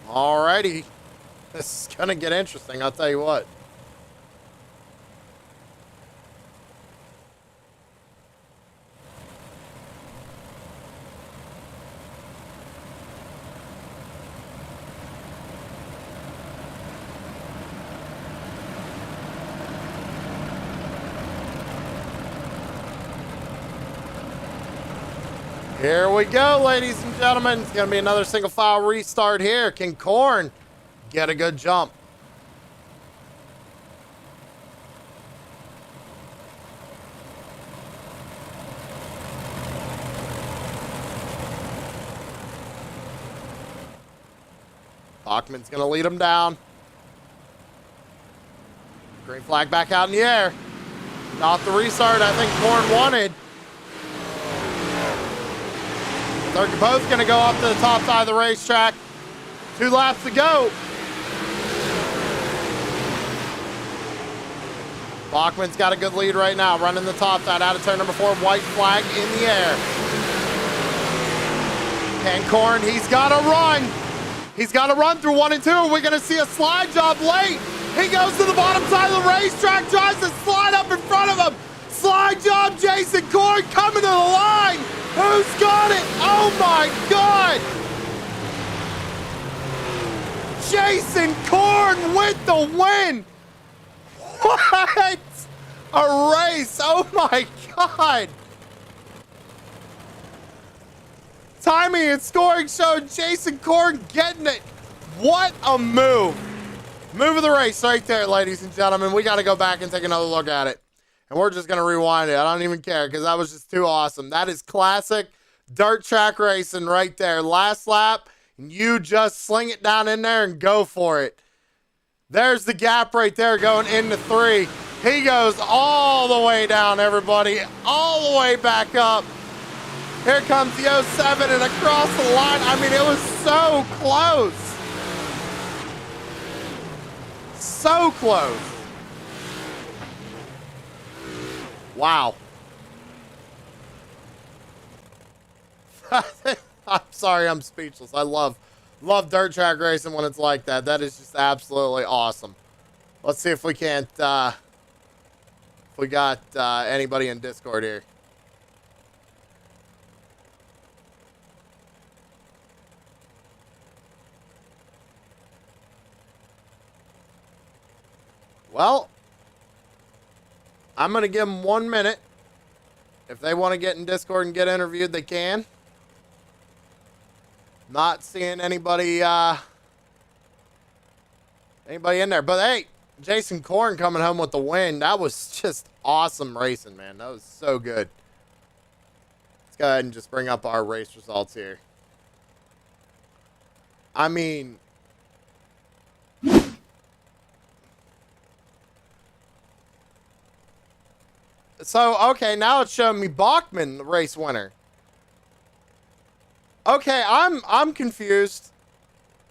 Alrighty. This is going to get interesting, I'll tell you what. Here we go, ladies and gentlemen. It's going to be another single file restart here. Can Corn get a good jump? Bachman's going to lead him down. Green flag back out in the air. Not the restart I think Corn wanted. They're both going to go up to the top side of the racetrack. 2 laps to go. Bachman's got a good lead right now, running the top side out of turn number 4. White flag in the air. And Corn, he's got to run. He's got to run through 1 and 2. Are we going to see a slide job late? He goes to the bottom side of the racetrack, tries to slide up in front of him. Slide job, Jason Corn coming to the line. Who's got it? Oh my God! Jason Corn with the win! What? A race! Oh my God! Timing and scoring showed Jason Corn getting it. What a move! Move of the race right there, ladies and gentlemen. We got to go back and take another look at it. And we're just going to rewind it. I don't even care because that was just too awesome. That is classic dirt track racing right there. Last lap, and you just sling it down in there and go for it. There's the gap right there going into 3. He goes all the way down, everybody. All the way back up. Here comes the 07 and across the line. I mean, it was so close. So close. Wow. I'm sorry, I'm speechless. I love dirt track racing when it's like that. That is just absolutely awesome. Let's see if we can't, if we got anybody in Discord here. Well, I'm going to give them 1 minute. If they want to get in Discord and get interviewed, they can. Not seeing anybody in there. But hey, Jason Corn coming home with the win. That was just awesome racing, man. That was so good. Let's go ahead and just bring up our race results here. I mean, so, okay, now it's showing me Bachman, the race winner. Okay, I'm confused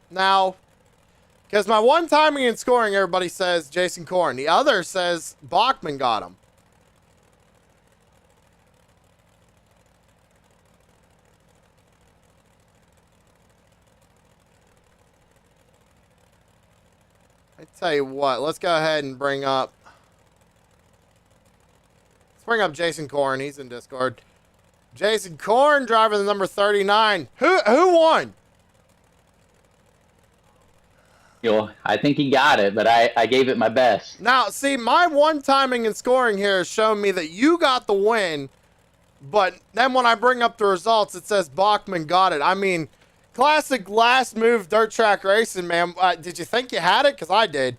now. Because my one timing and scoring, everybody says Jason Corn. The other says Bachman got him. I tell you what, let's go ahead and bring up Jason Korn. He's in Discord. Jason Korn, driver the number 39. Who won? I think he got it, but I gave it my best. Now, see, my one timing and scoring here is showing me that you got the win, but then when I bring up the results, it says Bachman got it. I mean, classic last move dirt track racing, man. Did you think you had it? Because I did.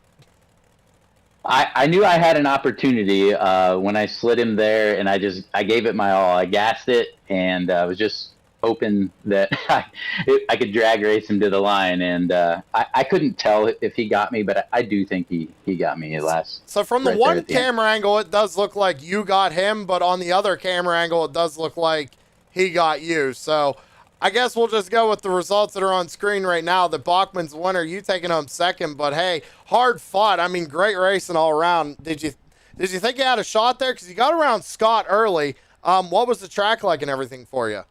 I knew I had an opportunity when I slid him there, and I gave it my all. I gassed it, and I was just hoping that I could drag race him to the line, and I couldn't tell if he got me, but I do think he got me at last. So from the one camera angle, it does look like you got him, but on the other camera angle, it does look like he got you. So I guess we'll just go with the results that are on screen right now. That Bachman's winner, you taking home second, but hey, hard fought. I mean, great racing all around. Did you think you had a shot there? Because you got around Scott early. What was the track like and everything for you?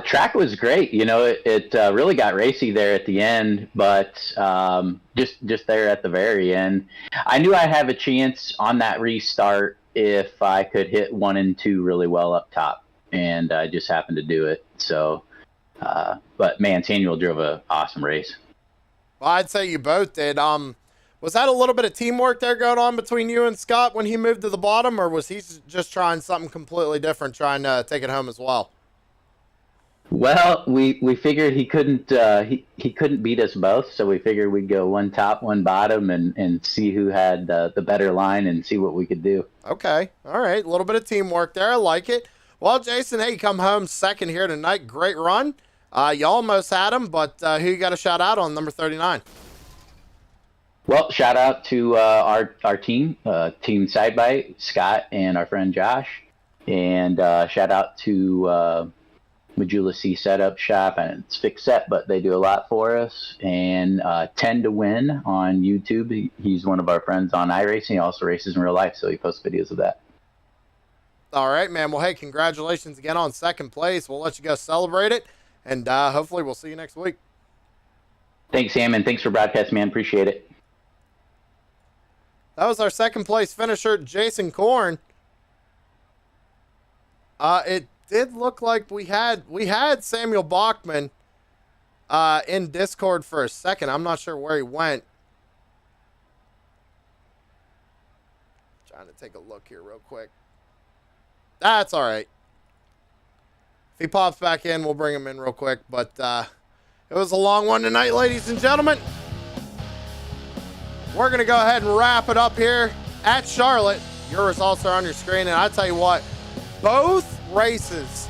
Track was great. It really got racy there at the end, but just there at the very end, I knew I'd have a chance on that restart if I could hit 1 and 2 really well up top, and I just happened to do it. So, but man, Samuel drove an awesome race. Well, I'd say you both did. Was that a little bit of teamwork there going on between you and Scott when he moved to the bottom, or was he just trying something completely different, trying to take it home as well? Well, we figured he couldn't beat us both, so we figured we'd go one top, one bottom, and see who had the better line and see what we could do. Okay, all right, a little bit of teamwork there. I like it. Well, Jason, hey, you come home second here tonight. Great run. You almost had him, but who you got a shout out on number 39? Well, shout out to our team, Team Sidebite, Scott, and our friend Josh, and shout out to Majula C Setup Shop, and it's Fix Set, but they do a lot for us. And 10 to Win on YouTube. He's one of our friends on iRacing. He also races in real life, so he posts videos of that. All right, man. Well, hey, congratulations again on second place. We'll let you go celebrate it, and hopefully we'll see you next week. Thanks, Sam, and thanks for broadcasting, man. Appreciate it. That was our second place finisher, Jason Korn. It did look like we had Samuel Bachman in Discord for a second. I'm not sure where he went. Trying to take a look here real quick. That's all right. If he pops back in, we'll bring him in real quick. But it was a long one tonight, ladies and gentlemen. We're going to go ahead and wrap it up here at Charlotte. Your results are on your screen. And I tell you what, both races,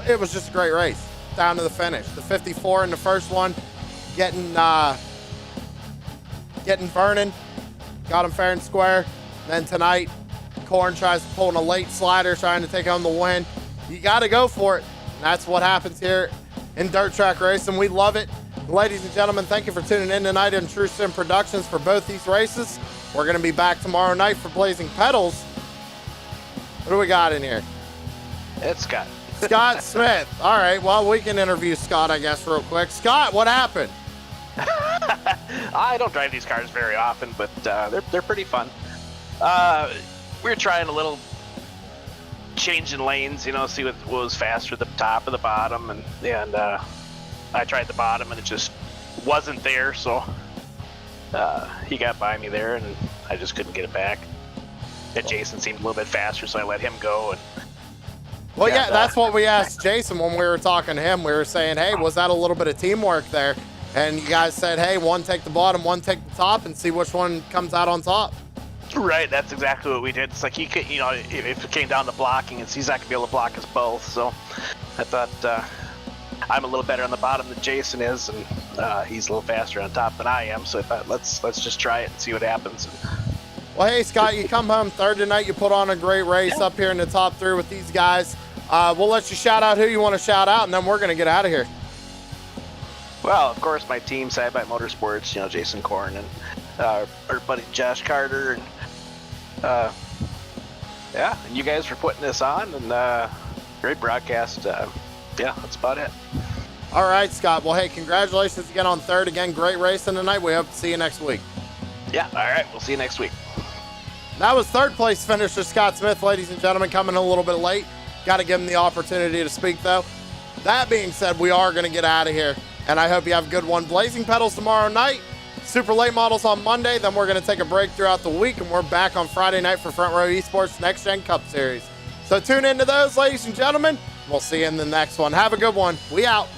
it was just a great race down to the finish. The 54 in the first one, getting Vernon, got him fair and square. Then tonight, Korn tries pulling a late slider, trying to take home the win. You got to go for it. And that's what happens here in dirt track racing. We love it. Ladies and gentlemen, thank you for tuning in tonight on True Sim Productions for both these races. We're going to be back tomorrow night for Blazing Pedals. What do we got in here? It's Scott. Scott Smith. All right, well, we can interview Scott, I guess, real quick. Scott, what happened? I don't drive these cars very often, but they're pretty fun. We were trying a little change in lanes, see what was faster, the top or the bottom, and I tried the bottom and it just wasn't there, so he got by me there and I just couldn't get it back. And Jason seemed a little bit faster, so I let him go. Well, yeah, that's what we asked Jason when we were talking to him. We were saying, hey, was that a little bit of teamwork there? And you guys said, hey, one take the bottom, one take the top, and see which one comes out on top. Right, that's exactly what we did. It's like he could, if it came down to blocking, he's not gonna be able to block us both. So I thought I'm a little better on the bottom than Jason is, and he's a little faster on top than I am. So I thought let's just try it and see what happens. Well, hey, Scott, you come home third tonight. You put on a great race up here in the top three with these guys. We'll let you shout out who you want to shout out, and then we're going to get out of here. Well, of course, my team, Sidebite Motorsports, Jason Korn, and our buddy Josh Carter, and and you guys for putting this on, and great broadcast. That's about it. All right, Scott. Well, hey, congratulations again on third. Again, great racing tonight. We hope to see you next week. Yeah, all right. We'll see you next week. That was third place finisher Scott Smith, ladies and gentlemen, coming a little bit late. Got to give him the opportunity to speak, though. That being said, we are going to get out of here, and I hope you have a good one. Blazing Pedals tomorrow night, super late models on Monday. Then we're going to take a break throughout the week, and we're back on Friday night for Front Row Esports Next Gen Cup Series. So tune into those, ladies and gentlemen. We'll see you in the next one. Have a good one. We out.